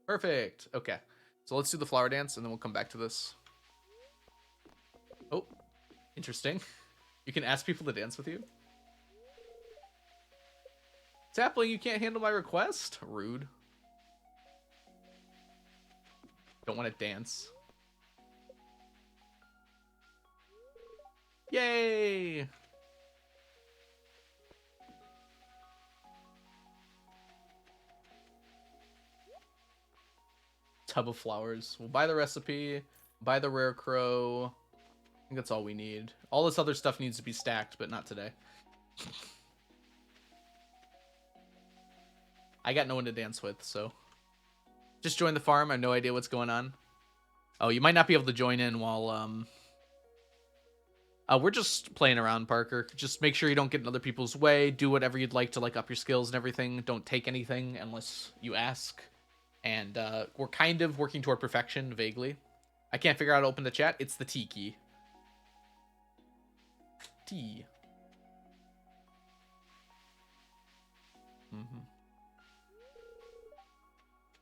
Perfect. Okay. So let's do the flower dance and then we'll come back to this. Oh, interesting. You can ask people to dance with you. Sapling, you can't handle my request? Rude. Don't want to dance. Yay! Tub of flowers. We'll buy the recipe, buy the rare crow. I think that's all we need. All this other stuff needs to be stacked, but not today. I got no one to dance with, so. Just join the farm. I have no idea what's going on. Oh, you might not be able to join in while, we're just playing around, Parker. Just make sure you don't get in other people's way. Do whatever you'd like to, like, up your skills and everything. Don't take anything unless you ask. And we're kind of working toward perfection, vaguely. I can't figure out how to open the chat. It's the T key. T.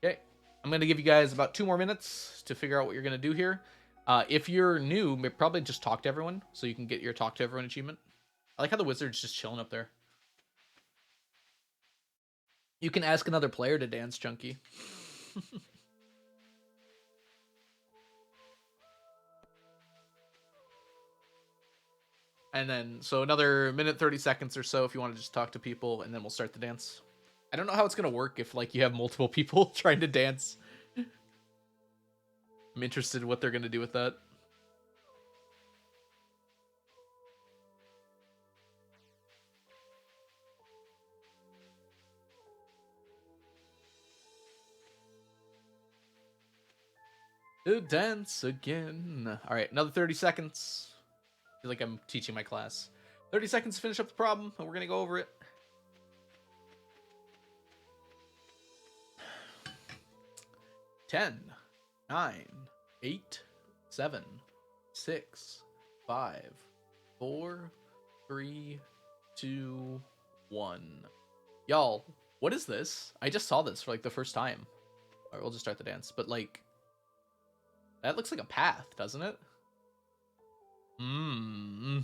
Okay. I'm going to give you guys about 2 more minutes to figure out what you're going to do here. If you're new, probably just talk to everyone so you can get your talk to everyone achievement. I like how the wizard's just chilling up there. You can ask another player to dance, Chunky. And then, so another minute, 30 seconds or so if you want to just talk to people, and then we'll start the dance. I don't know how it's gonna work if like you have multiple people trying to dance. I'm interested in what they're gonna do with that. To dance again. All right, another 30 seconds. I feel like I'm teaching my class. 30 seconds to finish up the problem, and we're gonna go over it. 10, 9, 8, 7, 6, 5, 4, 3, 2, 1. Y'all, what is this? I just saw this for like the first time. All right, we'll just start the dance. But like, that looks like a path, doesn't it? Mmm.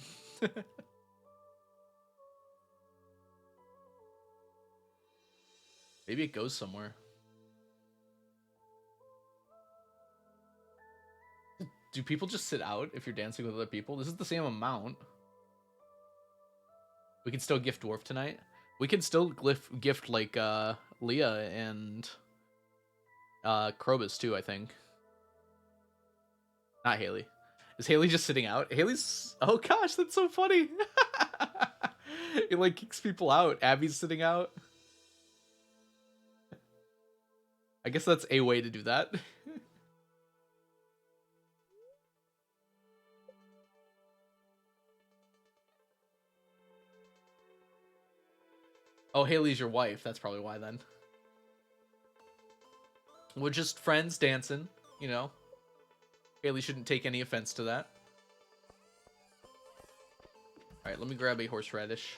Maybe it goes somewhere. Do people just sit out if you're dancing with other people? This is the same amount. We can still gift Dwarf tonight. We can still gift like Leah and Krobus too, I think. Not Haley. Is Haley just sitting out? Haley's... Oh gosh, that's so funny. It like kicks people out. Abby's sitting out. I guess that's a way to do that. Oh, Haley's your wife. That's probably why then. We're just friends dancing, you know. Haley shouldn't take any offense to that. Alright, let me grab a horseradish.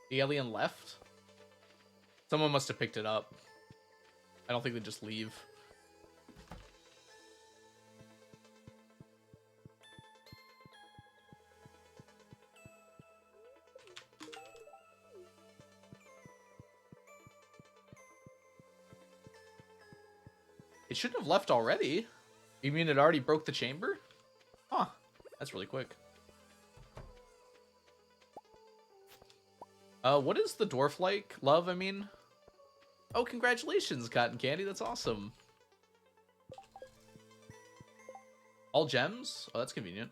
The alien left? Someone must have picked it up. I don't think they just leave. It shouldn't have left already. You mean it already broke the chamber? Huh. That's really quick. What is the dwarf like? Love, I mean? Oh, congratulations, Cotton Candy. That's awesome. All gems? Oh, that's convenient.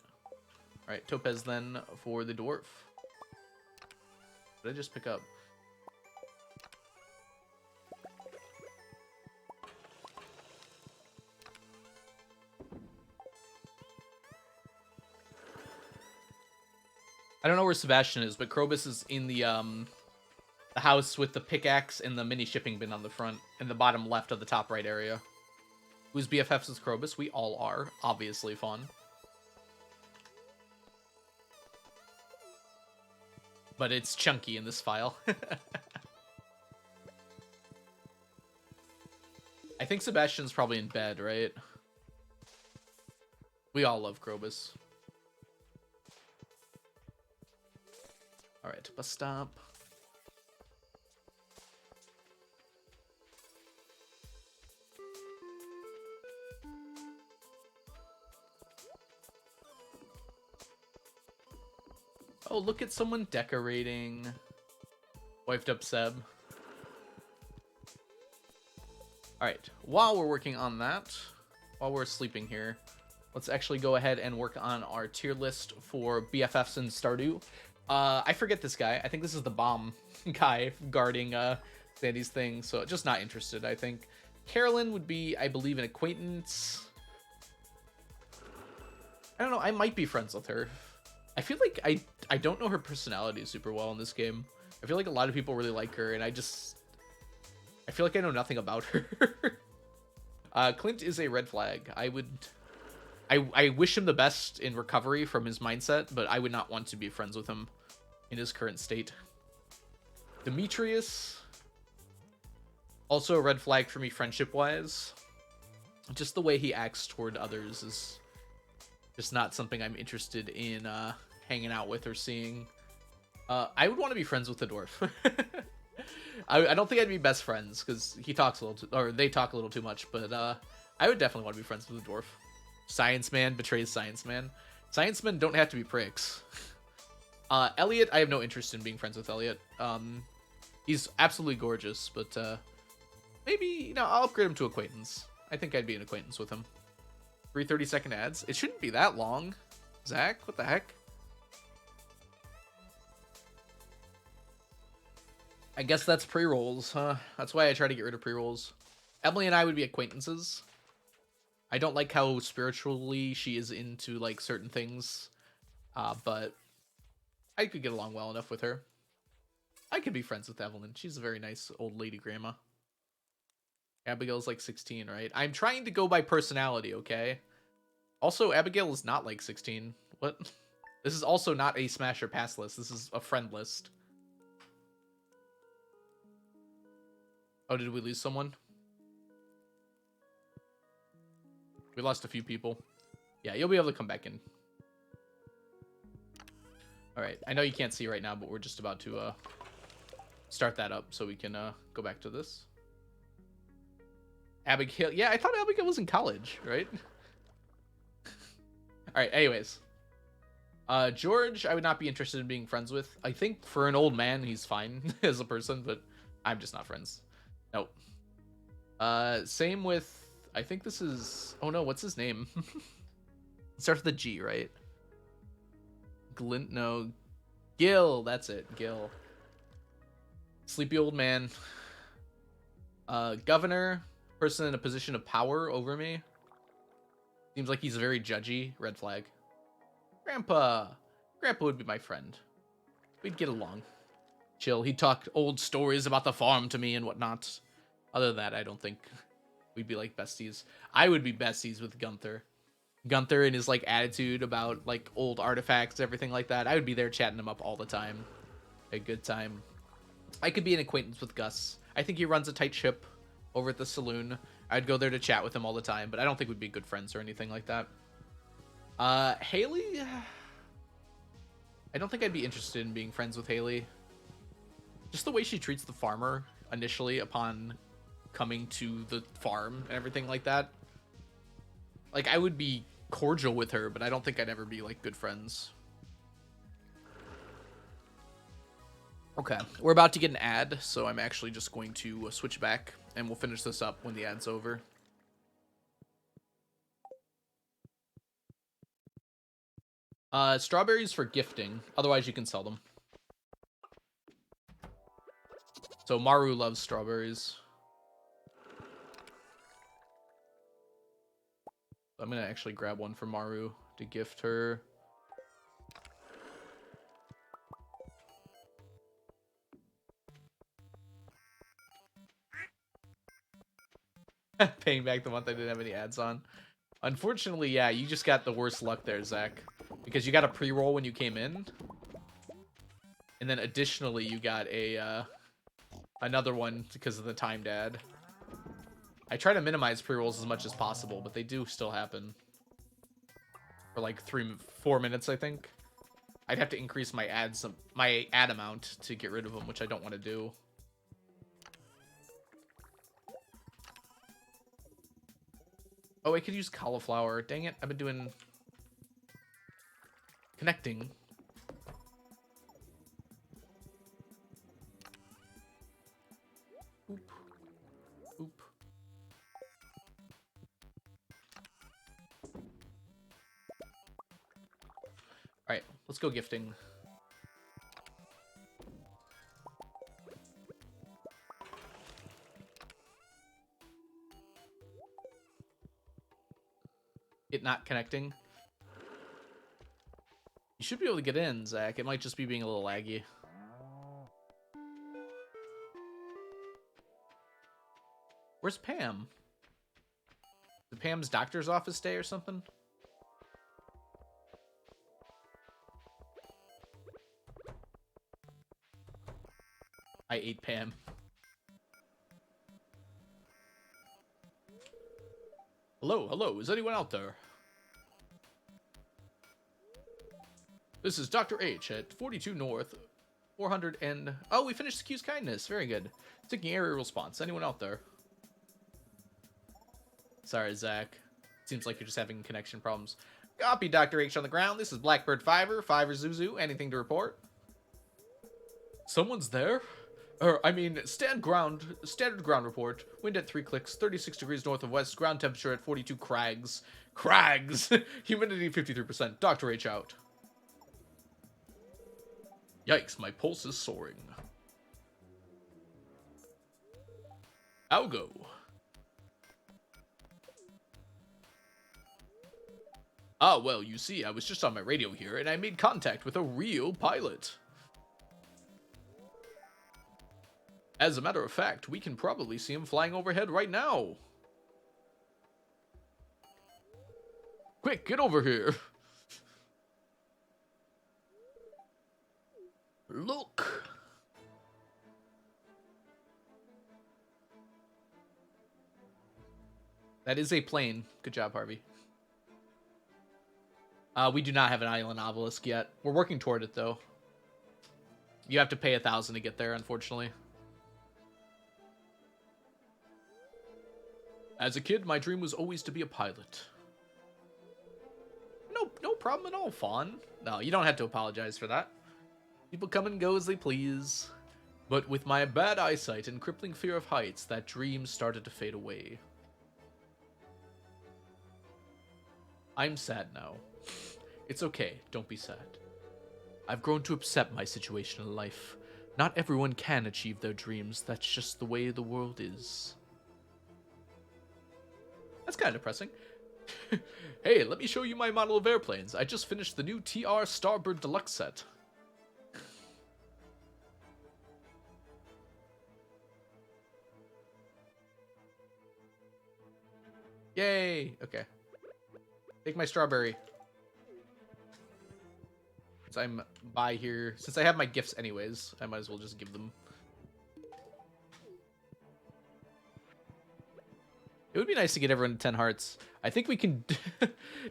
Alright, Topaz then for the dwarf. What did I just pick up? I don't know where Sebastian is, but Krobus is in the house with the pickaxe and the mini shipping bin on the front, in the bottom left of the top right area. Who's BFFs with Krobus? We all are. Obviously fun. But it's chunky in this file. I think Sebastian's probably in bed, right? We all love Krobus. Alright, bus stop. Oh, look at someone decorating. Wifed up Seb. Alright, while we're working on that, while we're sleeping here, let's actually go ahead and work on our tier list for BFFs in Stardew. I forget this guy. I think this is the bomb guy guarding Sandy's thing, so just not interested, I think. Carolyn would be, I believe, an acquaintance. I don't know, I might be friends with her. I feel like I don't know her personality super well in this game. I feel like a lot of people really like her, and I feel like I know nothing about her. Clint is a red flag. I wish him the best in recovery from his mindset, but I would not want to be friends with him in his current state. Demetrius, also a red flag for me friendship-wise. Just the way he acts toward others is just not something I'm interested in hanging out with or seeing. I would want to be friends with the dwarf. I don't think I'd be best friends because he talks a little too, or they talk a little too much, but I would definitely want to be friends with the dwarf. Science Man betrays Science Man. Science Men don't have to be pricks. Elliot, I have no interest in being friends with Elliot. He's absolutely gorgeous, but maybe, you know, I'll upgrade him to acquaintance. I think I'd be an acquaintance with him. 3 30-second ads. It shouldn't be that long. Zach, what the heck? I guess that's pre-rolls, huh? That's why I try to get rid of pre-rolls. Emily and I would be acquaintances. I don't like how spiritually she is into, like, certain things. But I could get along well enough with her. I could be friends with Evelyn. She's a very nice old lady grandma. Abigail's like 16, right? I'm trying to go by personality, okay? Also, Abigail is not like 16. What? This is also not a smash or pass list. This is a friend list. Oh, did we lose someone? We lost a few people. Yeah, you'll be able to come back in. Alright, I know you can't see right now, but we're just about to start that up so we can go back to this. Abigail. Yeah, I thought Abigail was in college, right? Alright, anyways. George, I would not be interested in being friends with. I think for an old man, he's fine as a person, but I'm just not friends. Nope. Same with, I think this is, oh no, what's his name? It starts with a G, right? Glint, no. Gil, that's it, Gil. Sleepy old man. Governor, person in a position of power over me. Seems like he's very judgy, red flag. Grandpa. Grandpa would be my friend. We'd get along. Chill, he'd talk old stories about the farm to me and whatnot. Other than that, I don't think we'd be like besties. I would be besties with Gunther. Gunther and his like attitude about like old artifacts, everything like that. I would be there chatting him up all the time. A good time. I could be an acquaintance with Gus. I think he runs a tight ship over at the saloon. I'd go there to chat with him all the time, but I don't think we'd be good friends or anything like that. Haley? I don't think I'd be interested in being friends with Haley. Just the way she treats the farmer initially upon coming to the farm and everything like that. Like, I would be cordial with her, but I don't think I'd ever be, like, good friends. Okay, we're about to get an ad, so I'm actually just going to switch back, and we'll finish this up when the ad's over. Strawberries for gifting. Otherwise, you can sell them. So Maru loves strawberries. I'm gonna actually grab one for Maru to gift her. Paying back the month I didn't have any ads on. Unfortunately, yeah, you just got the worst luck there, Zach. Because you got a pre-roll when you came in. And then additionally, you got a another one because of the timed ad. I try to minimize pre-rolls as much as possible, but they do still happen. For like 4 minutes, I think. I'd have to increase my ad amount to get rid of them, which I don't want to do. Oh, I could use cauliflower. Dang it, I've been doing connecting. Oop. Oop. Alright, let's go gifting. It not connecting. You should be able to get in, Zach. It might just be being a little laggy. Where's Pam? Did Pam's doctor's office day or something? I ate Pam. Hello, hello, is anyone out there? This is Dr. H at 42 North, 400 and... Oh, we finished the Q's kindness. Very good. Taking area response. Anyone out there? Sorry, Zach. Seems like you're just having connection problems. Copy, Dr. H on the ground. This is Blackbird Fiver. Fiver Zuzu. Anything to report? Someone's there? Standard ground report. Wind at 3 clicks, 36 degrees north of west, ground temperature at 42 crags. Crags! Humidity 53%. Dr. H out. Yikes, my pulse is soaring. I'll go. Ah, well, you see, I was just on my radio here, and I made contact with a real pilot. As a matter of fact, we can probably see him flying overhead right now. Quick, get over here. Look. That is a plane. Good job, Harvey. We do not have an island obelisk yet. We're working toward it, though. You have to pay 1,000 to get there, unfortunately. As a kid, my dream was always to be a pilot. No problem at all, Fawn. No, you don't have to apologize for that. People come and go as they please. But with my bad eyesight and crippling fear of heights, that dream started to fade away. I'm sad now. It's okay, don't be sad. I've grown to accept my situation in life. Not everyone can achieve their dreams, that's just the way the world is. That's kind of depressing. Hey, let me show you my model of airplanes. I just finished the new TR Starbird Deluxe set. Yay! Okay. Take my strawberry. Since I'm by here, since I have my gifts anyways, I might as well just give them. It would be nice to get everyone to 10 hearts. I think we can,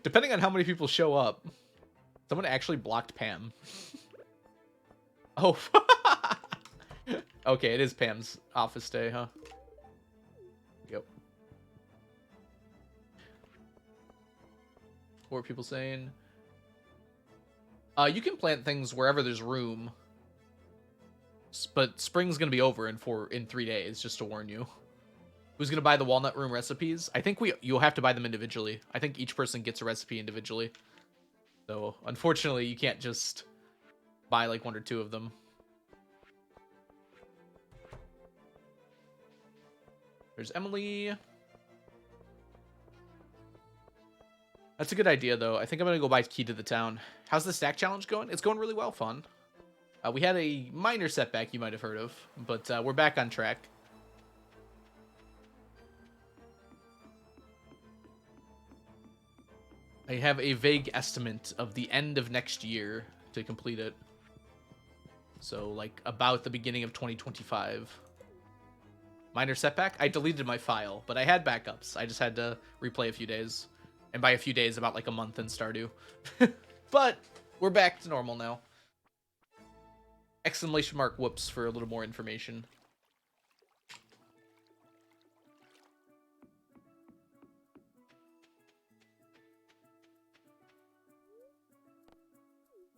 depending on how many people show up. Someone actually blocked Pam. Oh. Okay, it is Pam's office day, huh? Yep. What are people saying? You can plant things wherever there's room. But spring's gonna be over in 3 days, just to warn you. Who's gonna buy the walnut room recipes? I think you'll have to buy them individually. I think each person gets a recipe individually. So unfortunately, you can't just buy like 1 or 2 of them. There's Emily. That's a good idea, though. I think I'm gonna go buy Key to the Town. How's the stack challenge going? It's going really well, Fun. We had a minor setback you might have heard of, but we're back on track. I have a vague estimate of the end of next year to complete it. So, like, about the beginning of 2025. Minor setback? I deleted my file, but I had backups. I just had to replay a few days. And by a few days, about like a month in Stardew. But we're back to normal now. Exclamation mark whoops for a little more information.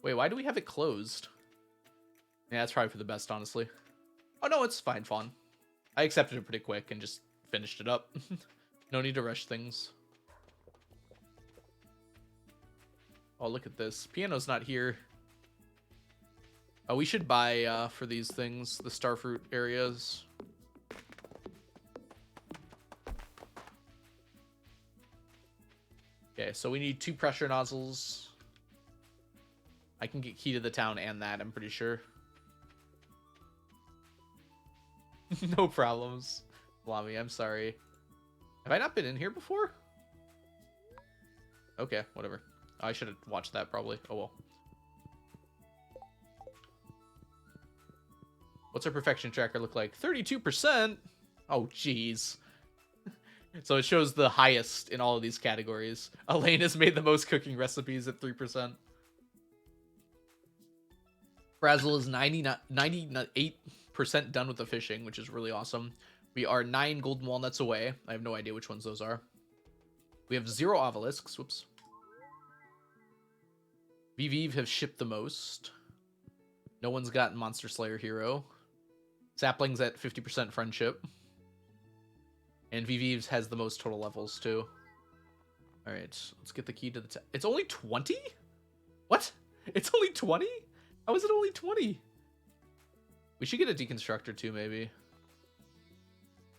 Wait, why do we have it closed? Yeah, that's probably for the best, honestly. Oh, no, it's fine, Fawn. I accepted it pretty quick and just finished it up. No need to rush things. Oh, look at this. Piano's not here. Oh, we should buy, for these things, the starfruit areas. Okay, so we need 2 pressure nozzles. I can get Key to the Town and that, I'm pretty sure. No problems. Lami, I'm sorry. Have I not been in here before? Okay, whatever. I should have watched that, probably. Oh, well. What's our perfection tracker look like? 32%? Oh, jeez. So it shows the highest in all of these categories. Elaine has made the most cooking recipes at 3%. Frazzle is 98% done with the fishing, which is really awesome. We are 9 golden walnuts away. I have no idea which ones those are. We have 0 obelisks. Whoops. VV have shipped the most. No one's gotten Monster Slayer Hero. Sapling's at 50% friendship. And VV's has the most total levels, too. Alright, let's get the key to the... It's only 20? What? It's only 20? How is it only 20? We should get a deconstructor, too, maybe.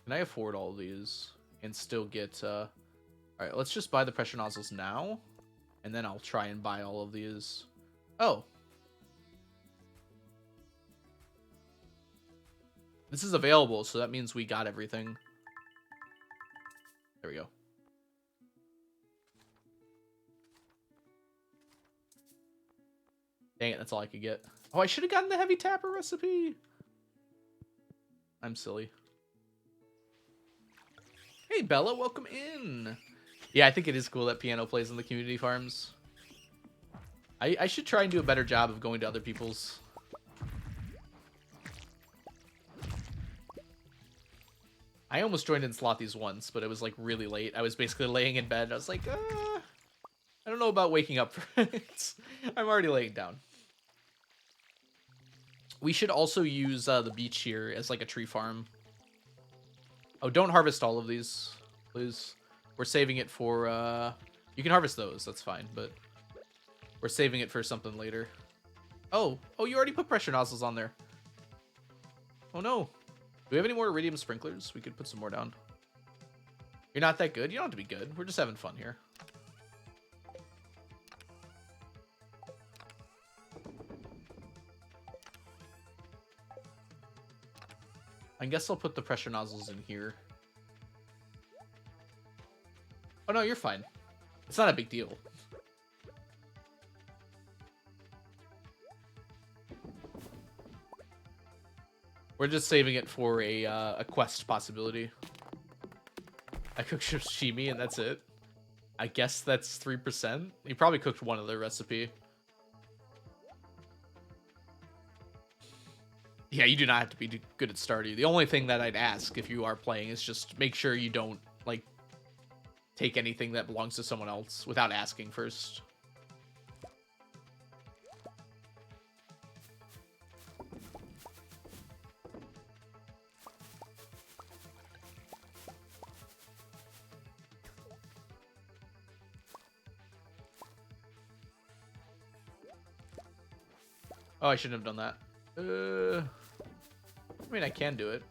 Can I afford all of these? And still get... Alright, let's just buy the pressure nozzles now. And then I'll try and buy all of these. Oh. This is available, so that means we got everything. There we go. Dang it, that's all I could get. Oh, I should have gotten the heavy tapper recipe. I'm silly. Hey, Bella, welcome in. Yeah, I think it is cool that piano plays in the community farms. I should try and do a better job of going to other people's. I almost joined in Slothy's once, but it was like really late. I was basically laying in bed. I was like, I don't know about waking up for it. I'm already laying down. We should also use the beach here as like a tree farm. Oh, don't harvest all of these, please. We're saving it for, you can harvest those, that's fine, but we're saving it for something later. Oh, you already put pressure nozzles on there. Oh no. Do we have any more iridium sprinklers? We could put some more down. You're not that good? You don't have to be good. We're just having fun here. I guess I'll put the pressure nozzles in here. Oh no, you're fine. It's not a big deal. We're just saving it for a quest possibility. I cooked sashimi and that's it. I guess that's 3%. You probably cooked one other recipe. Yeah, you do not have to be good at Stardew. The only thing that I'd ask if you are playing is just make sure you don't, like, take anything that belongs to someone else without asking first. Oh, I shouldn't have done that. I mean, I can do it.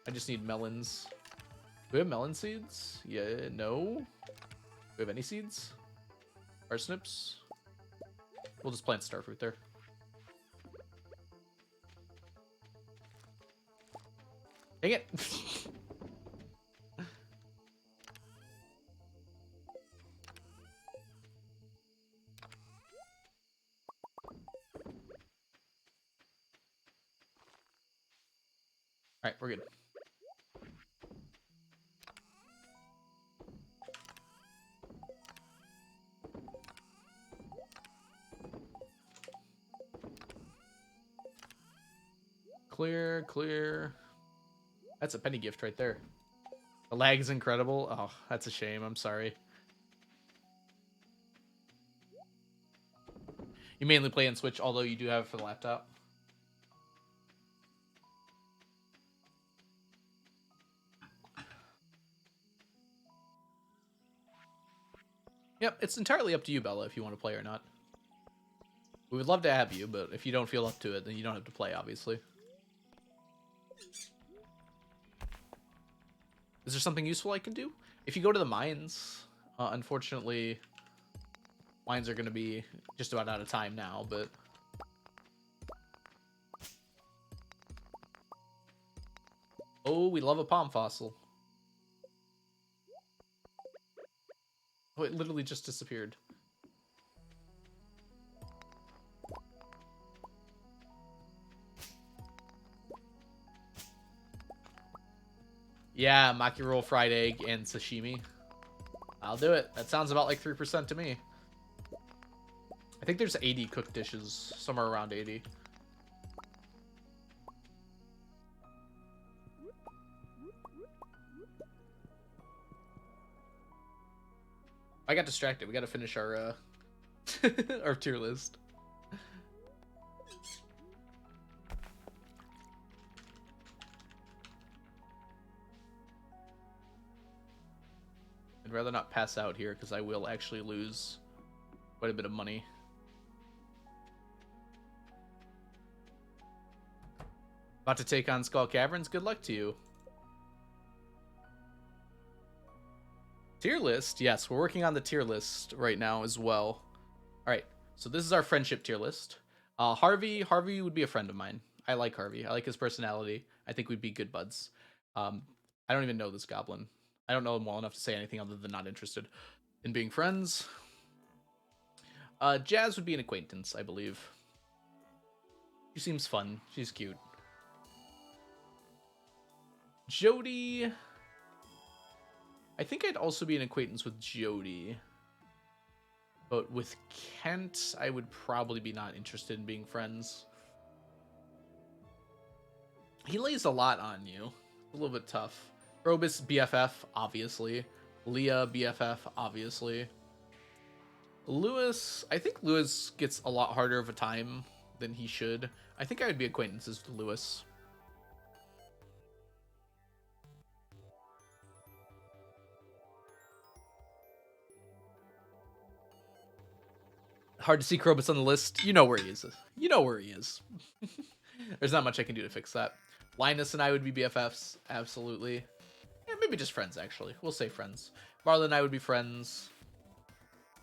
I just need melons. Do we have melon seeds? Yeah, no. Do we have any seeds? Parsnips? We'll just plant starfruit there. Dang it! Alright, we're good. Clear, clear. That's a penny gift right there. The lag is incredible. Oh, that's a shame. I'm sorry. You mainly play on Switch, although you do have it for the laptop. Yep, it's entirely up to you, Bella, if you want to play or not. We would love to have you, but if you don't feel up to it, then you don't have to play, obviously. Is there something useful I can do? If you go to the mines, unfortunately, mines are going to be just about out of time now, but... Oh, we love a palm fossil. Oh, it literally just disappeared. Yeah, maki roll, fried egg, and sashimi. I'll do it. That sounds about like 3% to me. I think there's 80 cooked dishes, somewhere around 80. I got distracted. We got to finish our our tier list. I'd rather not pass out here because I will actually lose quite a bit of money. About to take on Skull Caverns. Good luck to you. Tier list. Yes, we're working on the tier list right now as well. All right. So this is our friendship tier list. Harvey would be a friend of mine. I like Harvey. I like his personality. I think we'd be good buds. I don't even know this goblin. I don't know him well enough to say anything other than not interested in being friends. Jazz would be an acquaintance, I believe. She seems fun. She's cute. Jody. I think I'd also be an acquaintance with Jody. But with Kent, I would probably be not interested in being friends. He lays a lot on you. A little bit tough. Krobus, BFF, obviously. Leah, BFF, obviously. Lewis, I think Lewis gets a lot harder of a time than he should. I think I would be acquaintances with Lewis. Hard to see Krobus on the list. You know where he is. You know where he is. There's not much I can do to fix that. Linus and I would be BFFs. Absolutely. Yeah, maybe just friends, actually. We'll say friends. Marla and I would be friends.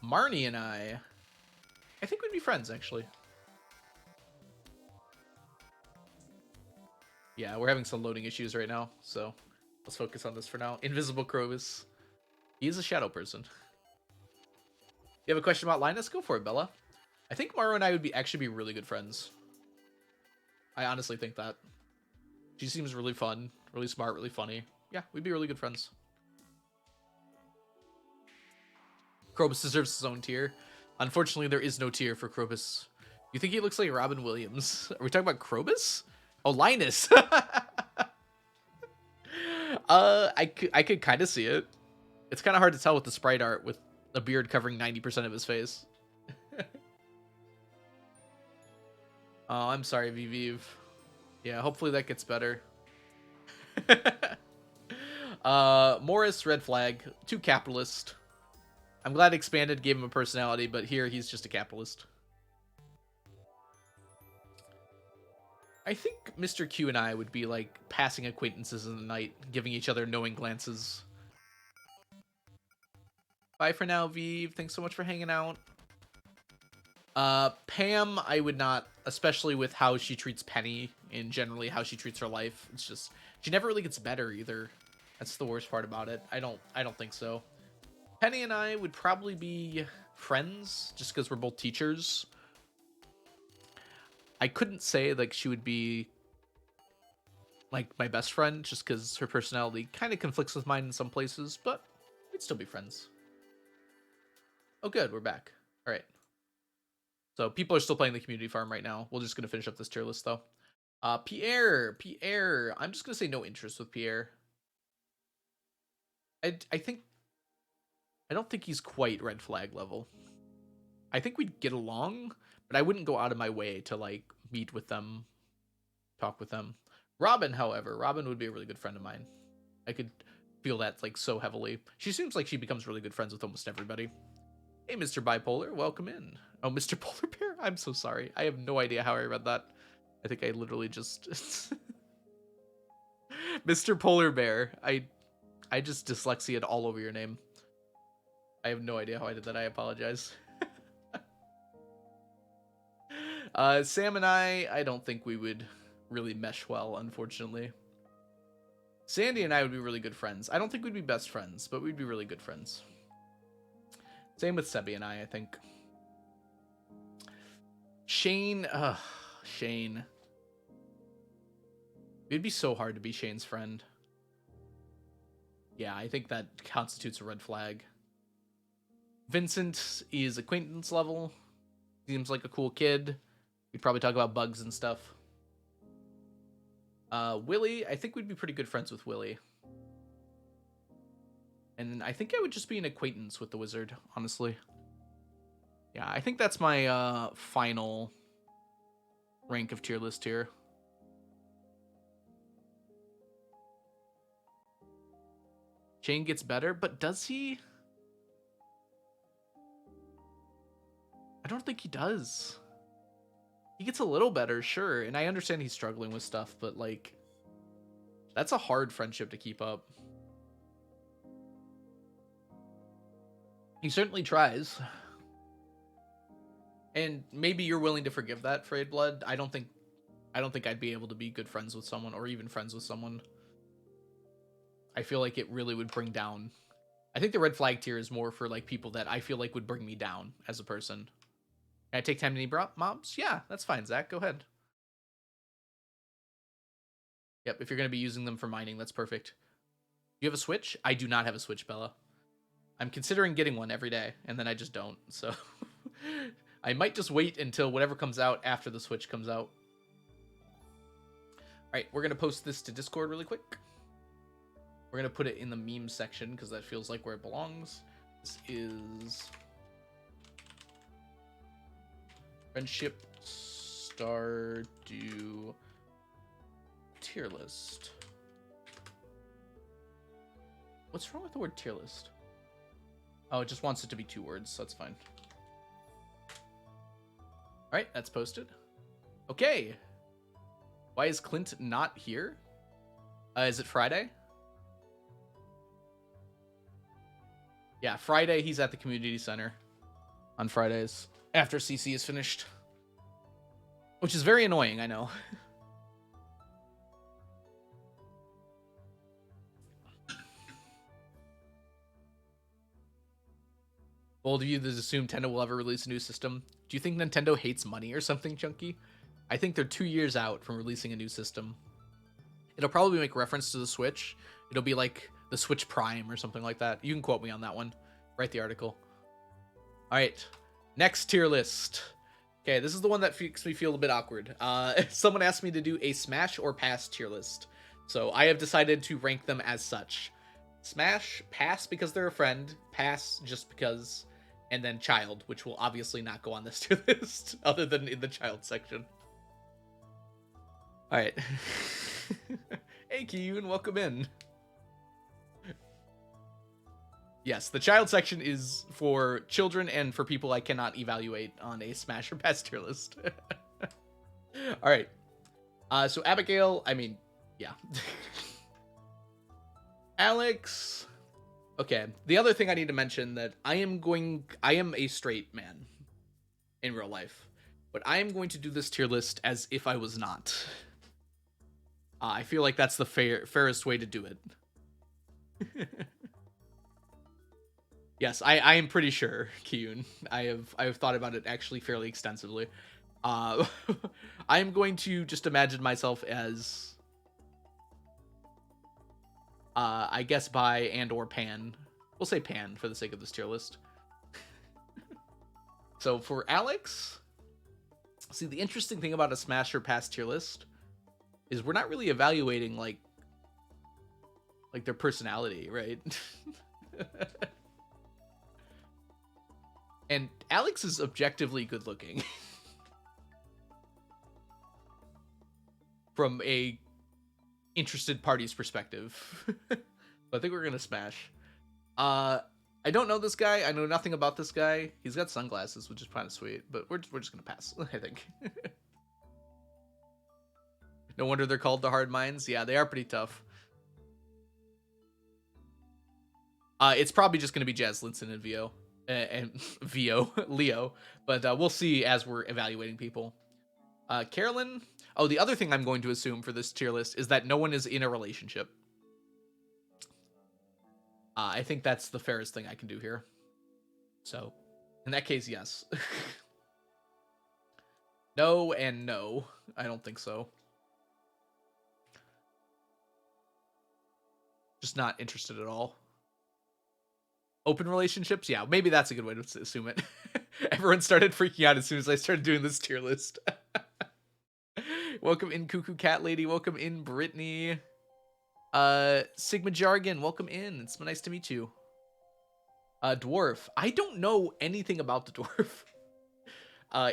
Marnie and I think we'd be friends, actually. Yeah, we're having some loading issues right now, so let's focus on this for now. Invisible Krobus. He's a shadow person. You have a question about Linus? Go for it, Bella. I think Maro and I would actually be really good friends. I honestly think that. She seems really fun, really smart, really funny. Yeah, we'd be really good friends. Krobus deserves his own tier. Unfortunately, there is no tier for Krobus. You think he looks like Robin Williams? Are we talking about Krobus? Oh, Linus. I could kind of see it. It's kind of hard to tell with the sprite art with a beard covering 90% of his face. Oh, I'm sorry, Viviv. Yeah, hopefully that gets better. Morris, red flag. Too capitalist. I'm glad Expanded gave him a personality, but here he's just a capitalist. I think Mr. Q and I would be like passing acquaintances in the night, giving each other knowing glances. Bye for now, Viv. Thanks so much for hanging out. Pam, I would not, especially with how she treats Penny and generally how she treats her life. It's just she never really gets better either. That's the worst part about it. I don't think so. Penny and I would probably be friends just because we're both teachers. I couldn't say like she would be like my best friend just because her personality kind of conflicts with mine in some places, but we'd still be friends. Oh, good. We're back. All right. So people are still playing the community farm right now. We're just going to finish up this tier list, though. Pierre. I'm just going to say no interest with Pierre. I don't think he's quite red flag level. I think we'd get along, but I wouldn't go out of my way to, like, meet with them, talk with them. Robin, however, Robin would be a really good friend of mine. I could feel that, like, so heavily. She seems like she becomes really good friends with almost everybody. Hey, Mr. Bipolar, welcome in. Oh, Mr. Polar Bear? I'm so sorry. I have no idea how I read that. I think I literally just... Mr. Polar Bear. I just dyslexia'd all over your name. I have no idea how I did that. I apologize. Sam and I don't think we would really mesh well, unfortunately. Sandy and I would be really good friends. I don't think we'd be best friends, but we'd be really good friends. Same with Sebi and I think. Shane. Shane. It'd be so hard to be Shane's friend. Yeah, I think that constitutes a red flag. Vincent is acquaintance level. Seems like a cool kid. We'd probably talk about bugs and stuff. Willie, I think we'd be pretty good friends with Willie. And I think I would just be an acquaintance with the wizard, honestly. Yeah, I think that's my final rank of tier list here. Shane gets better, but does he? I don't think he does. He gets a little better, sure, and I understand he's struggling with stuff, but like, that's a hard friendship to keep up. He certainly tries. And maybe you're willing to forgive that, Frayed Blood. I don't think I'd be able to be good friends with someone, or even friends with someone. I feel like it really would bring down. I think the red flag tier is more for like people that I feel like would bring me down as a person. Can I take time to need mobs? Yeah, that's fine, Zach. Go ahead. Yep, if you're going to be using them for mining, that's perfect. Do you have a Switch? I do not have a Switch, Bella. I'm considering getting one every day, and then I just don't. So I might just wait until whatever comes out after the Switch comes out. All right, we're going to post this to Discord really quick. We're going to put it in the meme section because that feels like where it belongs. This is Friendship Stardew tier list. What's wrong with the word tier list? Oh, it just wants it to be 2 words, so that's fine. All right, that's posted. Okay. Why is Clint not here? Is it Friday? Yeah, Friday he's at the community center on Fridays after CC is finished. Which is very annoying, I know. Bold of you that assume Nintendo will ever release a new system. Do you think Nintendo hates money or something, Chunky? I think they're 2 years out from releasing a new system. It'll probably make reference to the Switch. It'll be like the Switch Prime or something like that. You can quote me on that one. Write the article. All right, next tier list. Okay, this is the one that makes me feel a bit awkward. Someone asked me to do a Smash or Pass tier list. So I have decided to rank them as such. Smash, Pass because they're a friend, Pass just because, and then Child, which will obviously not go on this tier list, other than in the Child section. All right. Hey, Kiyun, welcome in. Yes, the Child section is for children and for people I cannot evaluate on a Smash or Pass tier list. All right. So Abigail, I mean, yeah. Alex. Okay. The other thing I need to mention that I am a straight man in real life, but I am going to do this tier list as if I was not. I feel like that's the fairest way to do it. Yes, I am pretty sure, Kiyun. I have thought about it actually fairly extensively. I am going to just imagine myself as, I guess bi and or pan. We'll say pan for the sake of this tier list. So for Alex, see, the interesting thing about a Smash or Pass tier list is we're not really evaluating like their personality, right? And Alex is objectively good looking. From a interested party's perspective. But I think we're gonna Smash. I don't know this guy. I know nothing about this guy. He's got sunglasses, which is kind of sweet, but we're just gonna pass, I think. No wonder they're called the Hard Minds. Yeah, they are pretty tough. It's probably just gonna be Jazz Linson and Vio. And Leo, but we'll see as we're evaluating people. Carolyn. Oh, the other thing I'm going to assume for this tier list is that no one is in a relationship. I think that's the fairest thing I can do here. So, in that case, yes. No and no. I don't think so. Just not interested at all. Open relationships? Yeah, maybe that's a good way to assume it. Everyone started freaking out as soon as I started doing this tier list. Welcome in, Cuckoo Cat Lady. Welcome in, Brittany. Sigma Jargon, welcome in. It's nice to meet you. Dwarf. I don't know anything about the dwarf.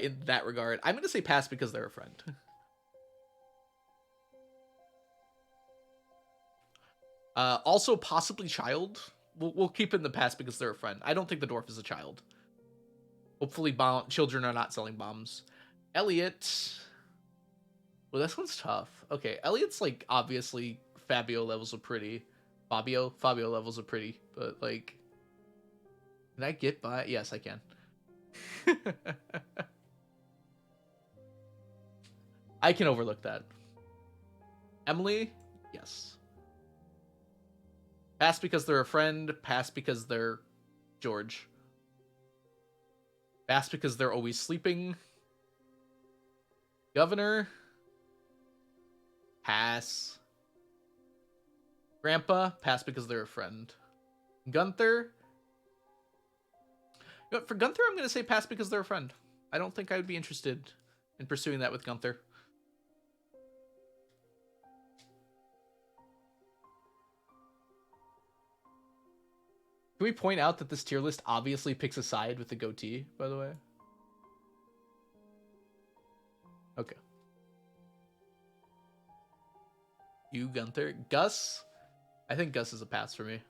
In that regard, I'm gonna say pass because they're a friend. Also possibly child. We'll keep in the past because they're a friend. I don't think the dwarf is a child. Hopefully, children are not selling bombs. Elliot. Well, this one's tough. Okay, Elliot's like obviously Fabio levels of pretty. Fabio levels of pretty, but like, can I get by? Yes, I can. I can overlook that. Emily, yes. Pass because they're a friend. Pass because they're George. Pass because they're always sleeping. Governor. Pass. Grandpa. Pass because they're a friend. Gunther. You know, for Gunther, I'm going to say pass because they're a friend. I don't think I would be interested in pursuing that with Gunther. Can we point out that this tier list obviously picks a side with the goatee, by the way? Okay. You, Gunther. Gus? I think Gus is a pass for me.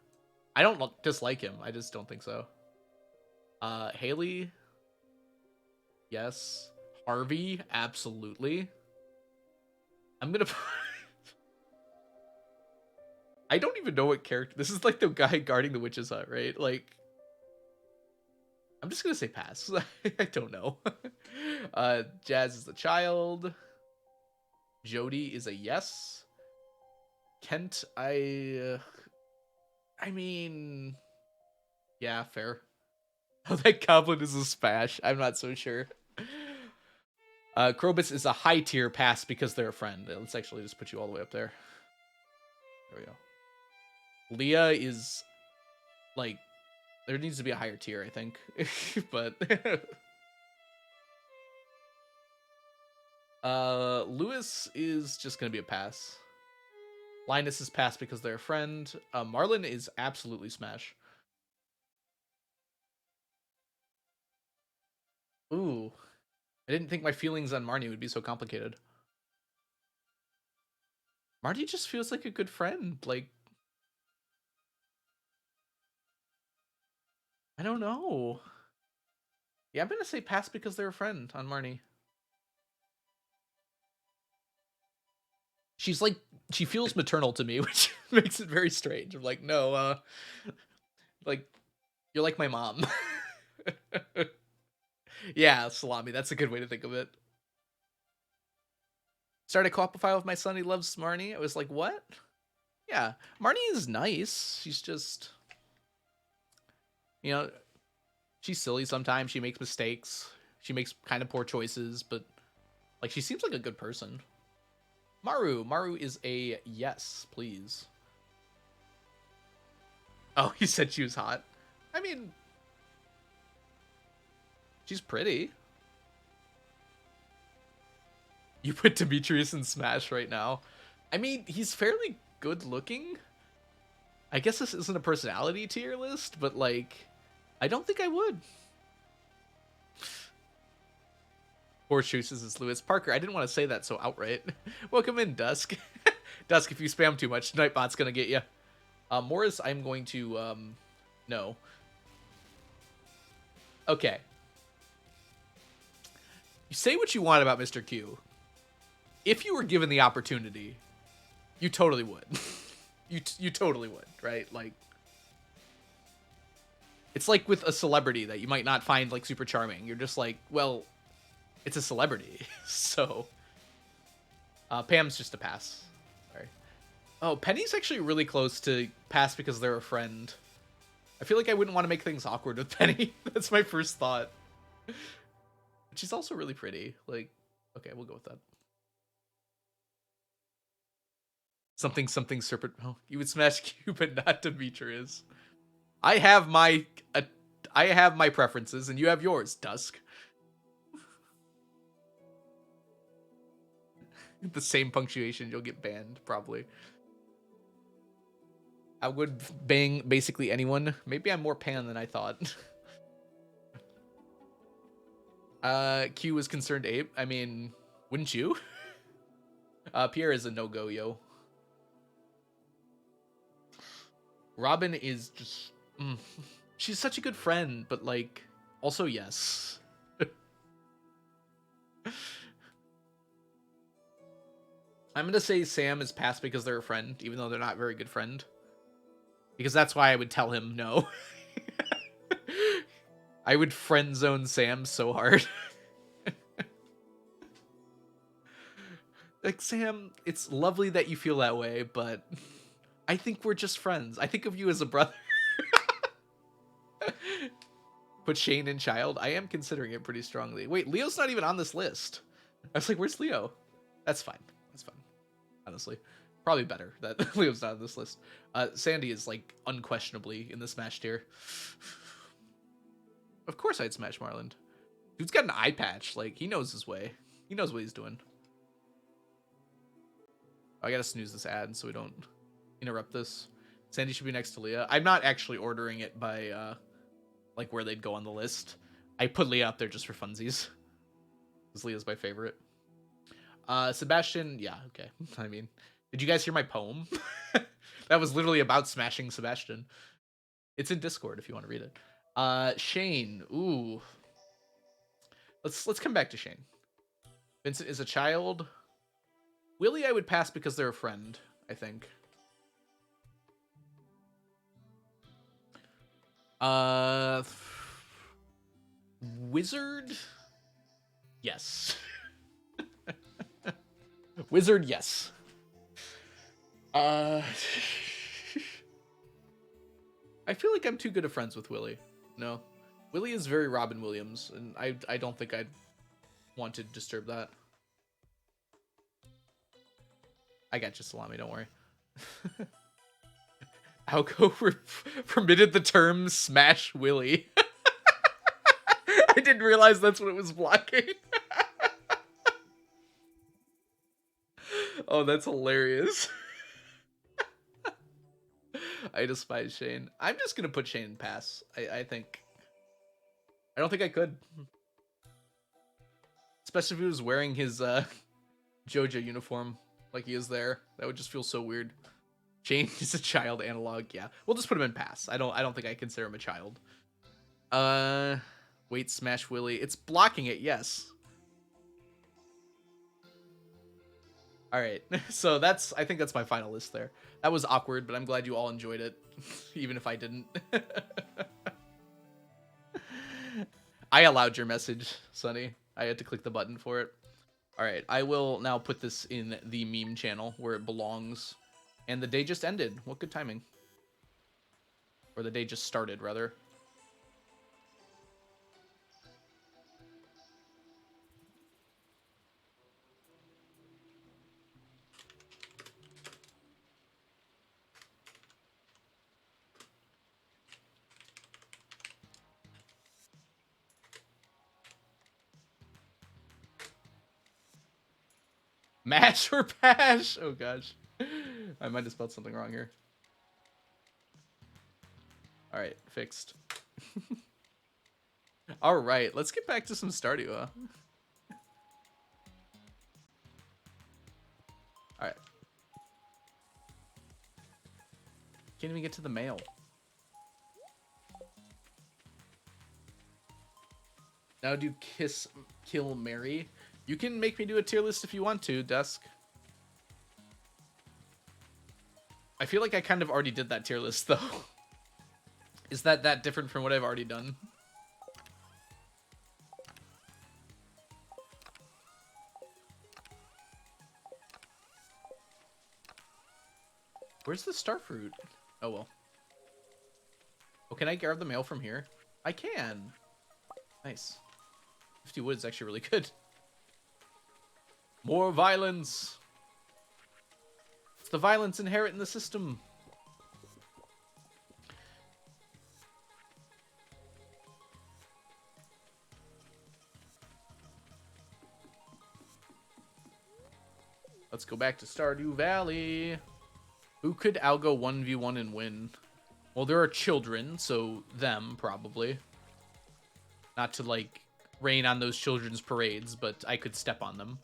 I don't dislike him. I just don't think so. Haley? Yes. Harvey? Absolutely. I'm gonna... I don't even know what character... This is like the guy guarding the witch's hut, right? Like... I'm just gonna say pass. I don't know. Jazz is the child. Jody is a yes. Kent, I mean... Yeah, fair. Oh, that goblin is a smash. I'm not so sure. Krobus is a high tier pass because they're a friend. Let's actually just put you all the way up there. There we go. Leah is like, there needs to be a higher tier, I think. But Lewis is just gonna be a pass. Linus is pass because they're a friend. Marlon is absolutely smash. Ooh. I didn't think my feelings on Marnie would be so complicated. Marty just feels like a good friend. Like, I don't know. Yeah, I'm gonna say pass because they're a friend on Marnie. She's like, she feels maternal to me, which makes it very strange. I'm like, no, like, you're like my mom. Yeah, salami. That's a good way to think of it. Started a co-op file with my son. He loves Marnie. I was like, what? Yeah, Marnie is nice. She's just, you know, she's silly sometimes. She makes mistakes. She makes kind of poor choices, but like, she seems like a good person. Maru is a yes, please. Oh, he said she was hot. I mean, she's pretty. You put Demetrius in Smash right now. I mean, he's fairly good looking. I guess this isn't a personality tier list, but like, I don't think I would. Poor chooses is Lewis Parker. I didn't want to say that so outright. Welcome in, Dusk. Dusk, if you spam too much, Nightbot's gonna get you. Morris, I'm going to, no. Okay. You say what you want about Mr. Q. If you were given the opportunity, you totally would. you totally would, right? Like, it's like with a celebrity that you might not find like super charming. You're just like, well, it's a celebrity, so. Pam's just a pass. Sorry. Oh, Penny's actually really close to pass because they're a friend. I feel like I wouldn't want to make things awkward with Penny. That's my first thought. But she's also really pretty. Like, okay, we'll go with that. Something serpent. Oh, you would smash Q, but not Demetrius. I have my preferences, and you have yours, Dusk. The same punctuation, you'll get banned, probably. I would bang basically anyone. Maybe I'm more pan than I thought. Q was concerned ape. I mean, wouldn't you? Pierre is a no-go, yo. Robin is just... She's such a good friend, but, like, also yes. I'm gonna say Sam is passed because they're a friend, even though they're not a very good friend. Because that's why I would tell him no. I would friend zone Sam so hard. Like, Sam, it's lovely that you feel that way, but I think we're just friends. I think of you as a brother. Put Shane in child. I am considering it pretty strongly. Wait, Leo's not even on this list. I was like, where's Leo? That's fine. That's fine. Honestly. Probably better that Leo's not on this list. Sandy is, like, unquestionably in the Smash tier. Of course I'd Smash Marland. Dude's got an eye patch. Like, he knows his way. He knows what he's doing. Oh, I gotta snooze this ad so we don't interrupt this. Sandy should be next to Leah. I'm not actually ordering it by, like, where they'd go on the list. I put Leah up there just for funsies. Because Leah's my favorite. Sebastian, yeah, okay. I mean, did you guys hear my poem? That was literally about smashing Sebastian. It's in Discord if you want to read it. Shane, ooh. Let's come back to Shane. Vincent is a child. Willie I would pass because they're a friend, I think. Wizard? Yes. Wizard, yes. I feel like I'm too good of friends with Willie. No. Willie is very Robin Williams, and I don't think I'd want to disturb that. I got you, Salami, don't worry. Alco permitted the term Smash Willie. I didn't realize that's what it was blocking. Oh, that's hilarious. I despise Shane. I'm just gonna put Shane in pass. I think. I don't think I could. Especially if he was wearing his JoJo uniform like he is there. That would just feel so weird. Shane is a child analog. Yeah, we'll just put him in pass. I don't think I consider him a child. Wait, Smash Willie. It's blocking it. Yes. All right. So I think that's my final list there. That was awkward, but I'm glad you all enjoyed it, even if I didn't. I allowed your message, Sonny. I had to click the button for it. All right. I will now put this in the meme channel where it belongs. And the day just ended. What good timing. Or the day just started, rather. Mash or Pash? Oh, gosh. I might have spelled something wrong here. All right, fixed. All right, let's get back to some Stardew. All right. Can't even get to the mail. Now do kill, marry. You can make me do a tier list if you want to, Dusk. I feel like I kind of already did that tier list, though. Is that different from what I've already done? Where's the starfruit? Oh, well. Oh, can I grab the mail from here? I can. Nice. 50 wood is actually really good. More violence. It's the violence inherent in the system. Let's go back to Stardew Valley. Who could Algo 1v1 and win? Well, there are children, so them, probably. Not to, like, rain on those children's parades, but I could step on them.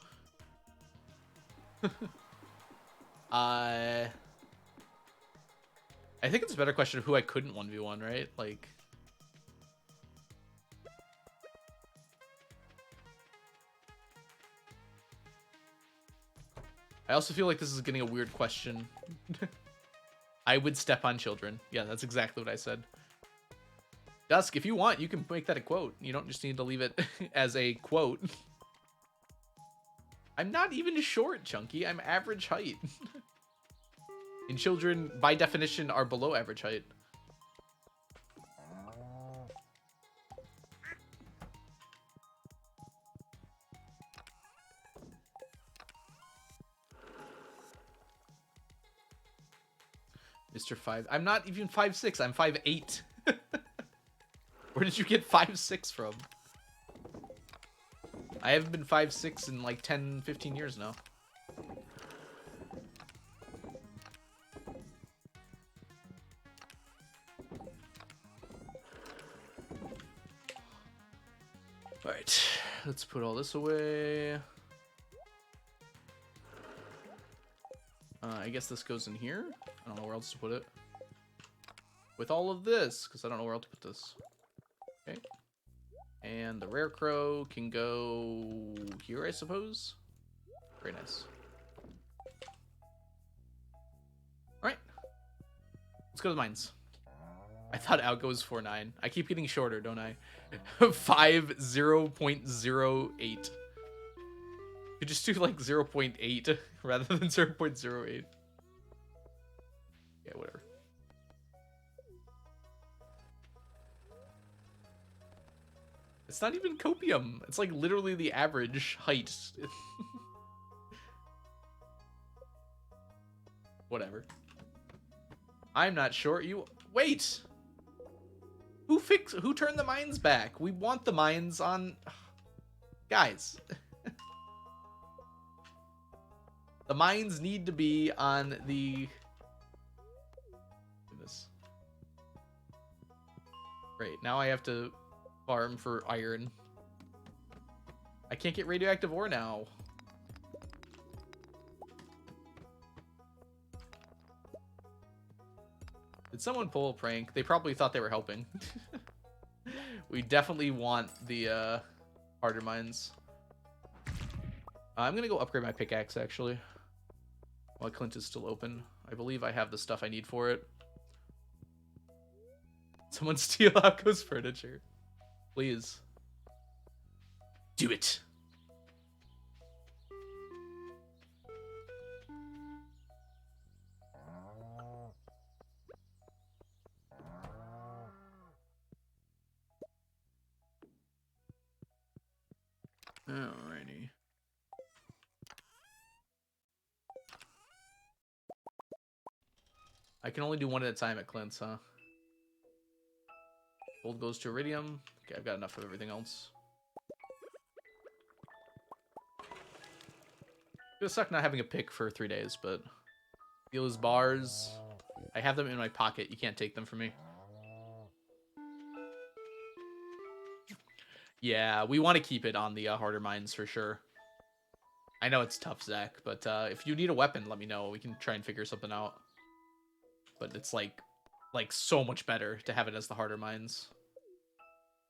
I think it's a better question of who I couldn't 1v1, right? Like... I also feel like this is getting a weird question. I would step on children. Yeah, that's exactly what I said. Dusk, if you want, you can make that a quote. You don't just need to leave it as a quote. I'm not even short, Chunky. I'm average height. And children, by definition, are below average height. Mr. 5. I'm not even 5'6". I'm 5'8". Where did you get 5'6" from? I haven't been 5'6" in like 10, 15 years now. Alright, let's put all this away. I guess this goes in here. I don't know where else to put it. With all of this, because I don't know where else to put this. Okay. And the rare crow can go here, I suppose. Very nice. Alright. Let's go to the mines. I thought Algo was 4'9". I keep getting shorter, don't I? 0.08. You just do like 0.8 rather than 0.08. Yeah, whatever. It's not even copium. It's like literally the average height. Whatever. I'm not sure. You wait. Who turned the mines back? We want the mines on. Guys. The mines need to be on the. Goodness. Great. Now I have to farm for iron. I can't get radioactive ore now. Did someone pull a prank? They probably thought they were helping. We definitely want the harder mines. I'm gonna go upgrade my pickaxe actually. While Clint is still open. I believe I have the stuff I need for it. Someone steal Alco's furniture. Please. Do it. Alrighty. I can only do one at a time at Clint's, huh? Gold goes to iridium. Okay, I've got enough of everything else. It's gonna suck not having a pick for 3 days, but those bars, I have them in my pocket. You can't take them from me. Yeah, we want to keep it on the harder mines for sure. I know it's tough, Zach, but if you need a weapon, let me know. We can try and figure something out. But it's like so much better to have it as the harder mines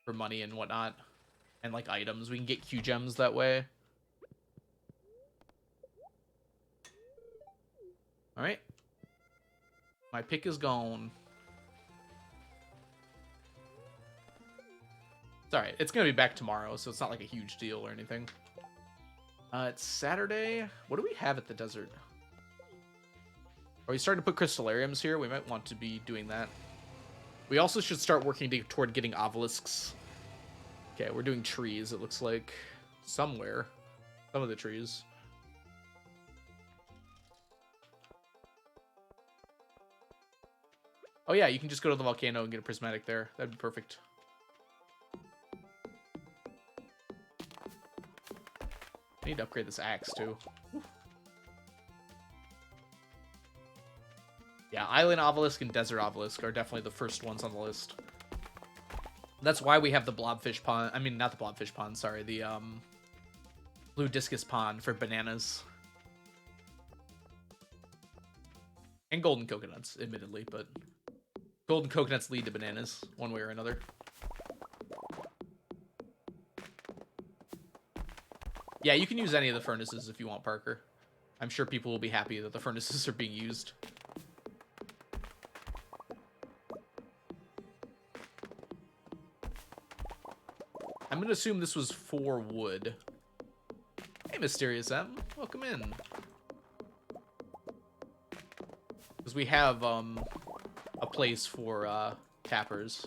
for money and whatnot, and like items. We can get Q gems that way. All right, my pick is gone. It's all right. It's gonna be back tomorrow, so it's not like a huge deal or anything. It's Saturday. What do we have at the desert? Are we starting to put crystallariums here? We might want to be doing that. We also should start working toward getting obelisks. Okay, we're doing trees, it looks like. Somewhere. Some of the trees. Oh yeah, you can just go to the volcano and get a prismatic there. That'd be perfect. I need to upgrade this axe, too. Yeah, Island Obelisk and Desert Obelisk are definitely the first ones on the list. That's why we have the Blobfish Pond. I mean, not the Blobfish Pond, sorry. The Blue Discus Pond for bananas. And golden coconuts, admittedly, but golden coconuts lead to bananas, one way or another. Yeah, you can use any of the furnaces if you want, Parker. I'm sure people will be happy that the furnaces are being used. I'm going to assume this was for wood. Hey, Mysterious M. Welcome in. Because we have a place for tappers.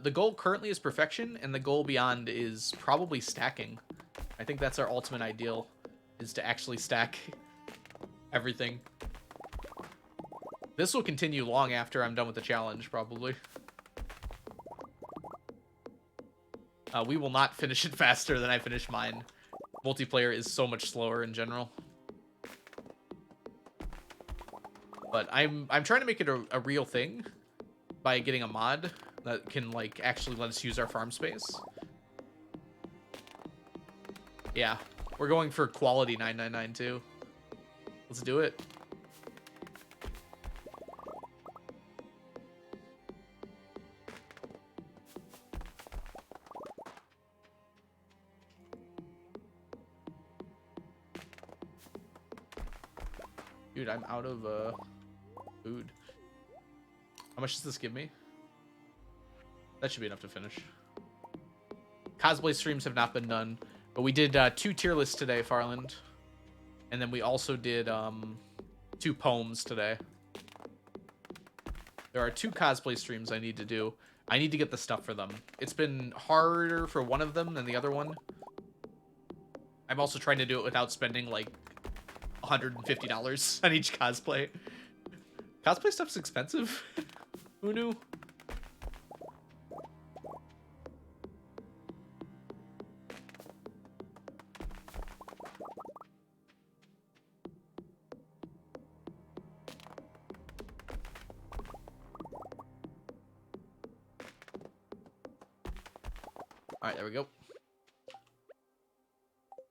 The goal currently is perfection, and the goal beyond is probably stacking. I think that's our ultimate ideal, is to actually stack everything. This will continue long after I'm done with the challenge, probably. We will not finish it faster than I finished mine. Multiplayer is so much slower in general. But I'm trying to make it a real thing by getting a mod that can, like, actually let us use our farm space. Yeah, we're going for quality 999 too. Let's do it. Dude, I'm out of food. How much does this give me? That should be enough to finish. Cosplay streams have not been done, but we did 2 tier lists today, Farland. And then we also did 2 poems today. There are 2 cosplay streams I need to do. I need to get the stuff for them. It's been harder for one of them than the other one. I'm also trying to do it without spending like $150 on each cosplay. Cosplay stuff's expensive. Who knew? Alright, there we go.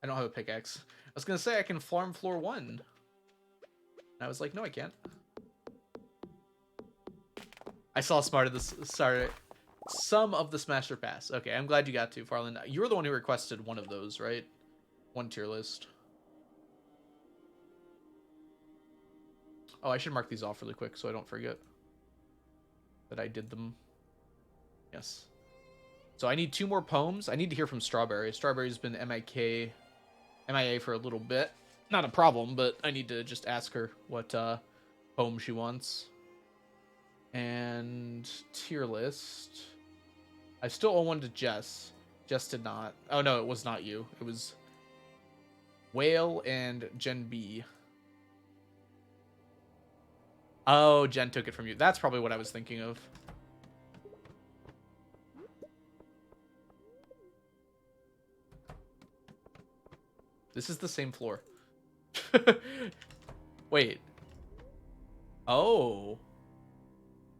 I don't have a pickaxe. I was gonna say I can farm floor 1. And I was like, no, I can't. I saw some of the Smasher Pass. Okay, I'm glad you got to, Farland. You were the one who requested one of those, right? 1 tier list. Oh, I should mark these off really quick so I don't forget that I did them. Yes. So I need 2 more poems. I need to hear from Strawberry. Strawberry's been MIA for a little bit. Not a problem, but I need to just ask her what poem she wants. And tier list. I still owe one to Jess. Jess did not. Oh, no, it was not you. It was Whale and Gen B. Oh, Jen took it from you. That's probably what I was thinking of. This is the same floor. Wait. Oh.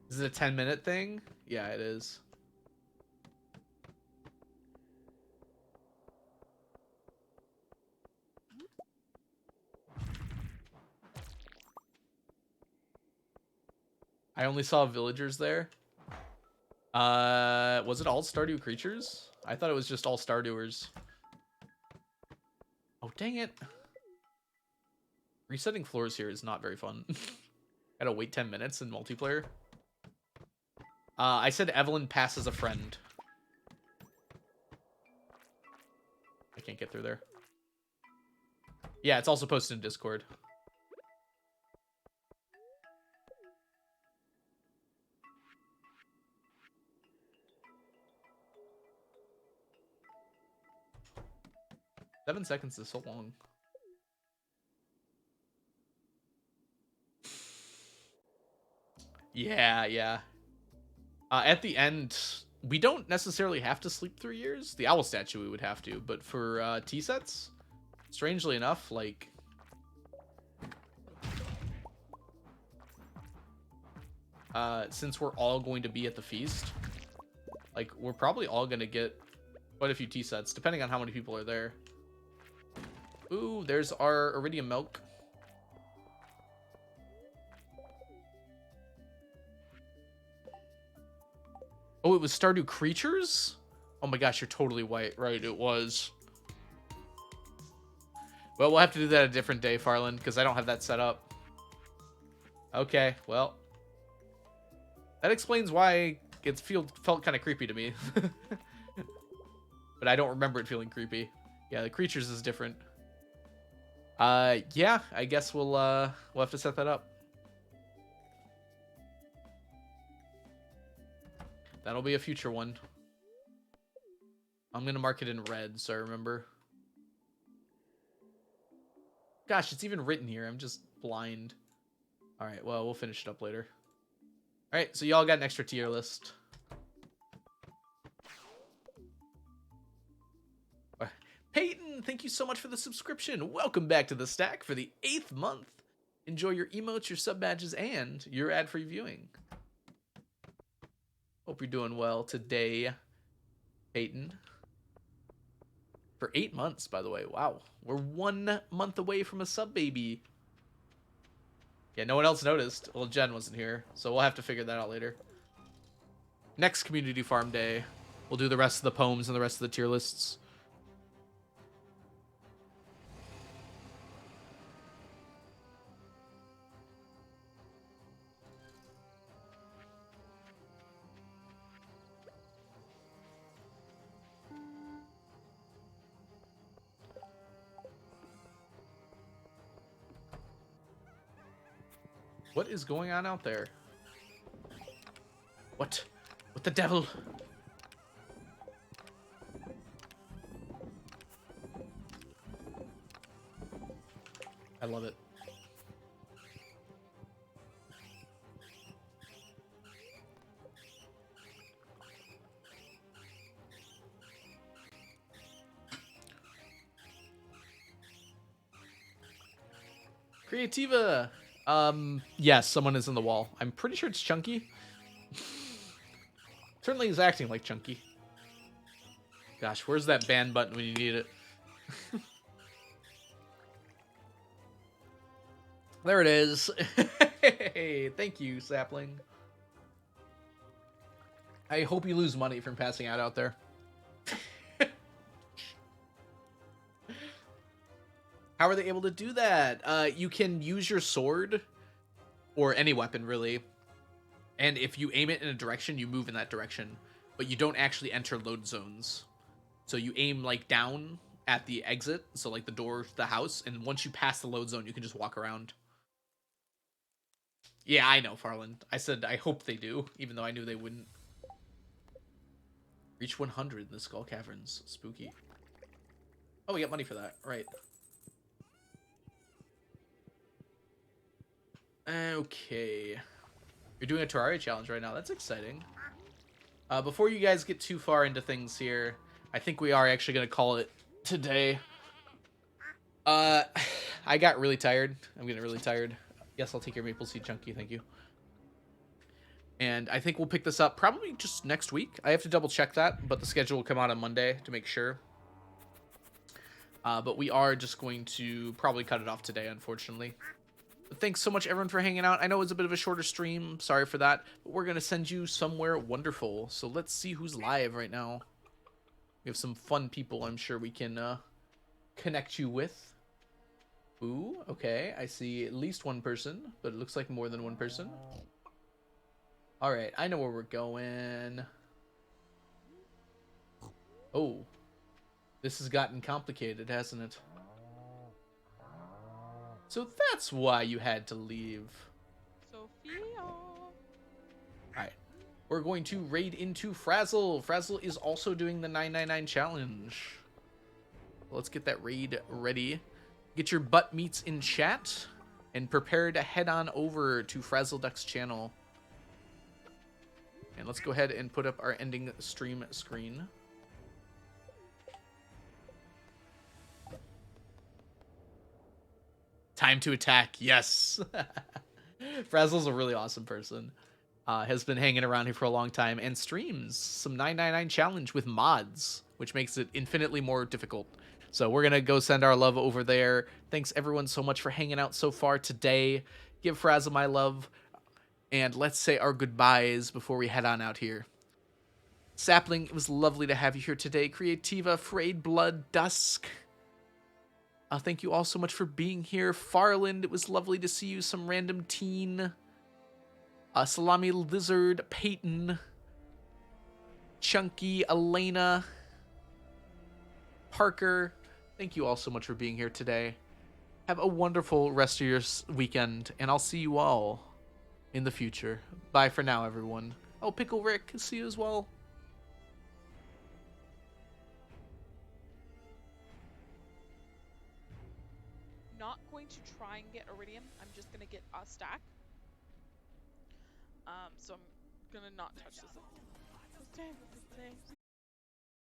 Is it a 10-minute thing? Yeah, it is. I only saw villagers there. Was it all Stardew creatures? I thought it was just all Stardewers. Oh, dang it. Resetting floors here is not very fun. Gotta wait 10 minutes in multiplayer. I said Evelyn passes a friend. I can't get through there. Yeah, it's also posted in Discord. Seven seconds is so long. Yeah. At the end, we don't necessarily have to sleep 3 years. The owl statue we would have to, but for tea sets, strangely enough, like since we're all going to be at the feast, like we're probably all gonna get quite a few tea sets, depending on how many people are there. Ooh, there's our iridium milk. Oh, it was Stardew Creatures? Oh my gosh, you're totally right, it was. Well, we'll have to do that a different day, Farland, because I don't have that set up. Okay, well. That explains why it felt kind of creepy to me. But I don't remember it feeling creepy. Yeah, the creatures is different. Yeah, I guess we'll have to set that up. That'll be a future one. I'm gonna mark it in red so I remember. Gosh, it's even written here. I'm just blind. Alright, well, we'll finish it up later. Alright, so y'all got an extra tier list. Peyton, thank you so much for the subscription. Welcome back to the stack for the 8th month. Enjoy your emotes, your sub badges, and your ad-free viewing. Hope you're doing well today, Peyton. For 8 months, by the way. Wow. We're 1 month away from a sub baby. Yeah, no one else noticed. Well, Jen wasn't here, so we'll have to figure that out later. Next community farm day, we'll do the rest of the poems and the rest of the tier lists. What is going on out there? What? What the devil? I love it. Creativa! Yes, someone is in the wall. I'm pretty sure it's Chunky. Certainly is acting like Chunky. Gosh, where's that ban button when you need it? There it is. Hey, thank you, Sapling. I hope you lose money from passing out there. How are they able to do that? You can use your sword, or any weapon, really. And if you aim it in a direction, you move in that direction. But you don't actually enter load zones. So you aim, like, down at the exit, so, like, the door to the house, and once you pass the load zone, you can just walk around. Yeah, I know, Farland. I said I hope they do, even though I knew they wouldn't. Reach 100 in the Skull Caverns. Spooky. Oh, we got money for that. Right. Okay. You're doing a Terraria challenge right now. That's exciting. Before you guys get too far into things here, I think we are actually going to call it today. I got really tired. I'm getting really tired. Yes, I'll take your maple seed, Chunky. Thank you. And I think we'll pick this up probably just next week. I have to double check that, but the schedule will come out on Monday to make sure. But we are just going to probably cut it off today, unfortunately. But thanks so much, everyone, for hanging out. I know it was a bit of a shorter stream. Sorry for that. But we're going to send you somewhere wonderful. So let's see who's live right now. We have some fun people I'm sure we can connect you with. Ooh, okay. I see at least one person, but it looks like more than one person. All right, I know where we're going. Oh, this has gotten complicated, hasn't it? So that's why you had to leave. Sophia. Alright. We're going to raid into Frazzle. Frazzle is also doing the 999 challenge. Let's get that raid ready. Get your butt meats in chat. And prepare to head on over to Frazzle Duck's channel. And let's go ahead and put up our ending stream screen. Time to attack. Yes. Frazzle's a really awesome person. Has been hanging around here for a long time and streams some 999 challenge with mods, which makes it infinitely more difficult. So we're going to go send our love over there. Thanks everyone so much for hanging out so far today. Give Frazzle my love. And let's say our goodbyes before we head on out here. Sapling, it was lovely to have you here today. Creativa, Frayed Blood, Dusk. Thank you all so much for being here. Farland, it was lovely to see you. Some random teen. Salami Lizard, Peyton. Chunky, Elena. Parker. Thank you all so much for being here today. Have a wonderful rest of your weekend, and I'll see you all in the future. Bye for now, everyone. Oh, Pickle Rick, see you as well. Not going to try and get Iridium. I'm just going to get a stack. So I'm going to not touch this.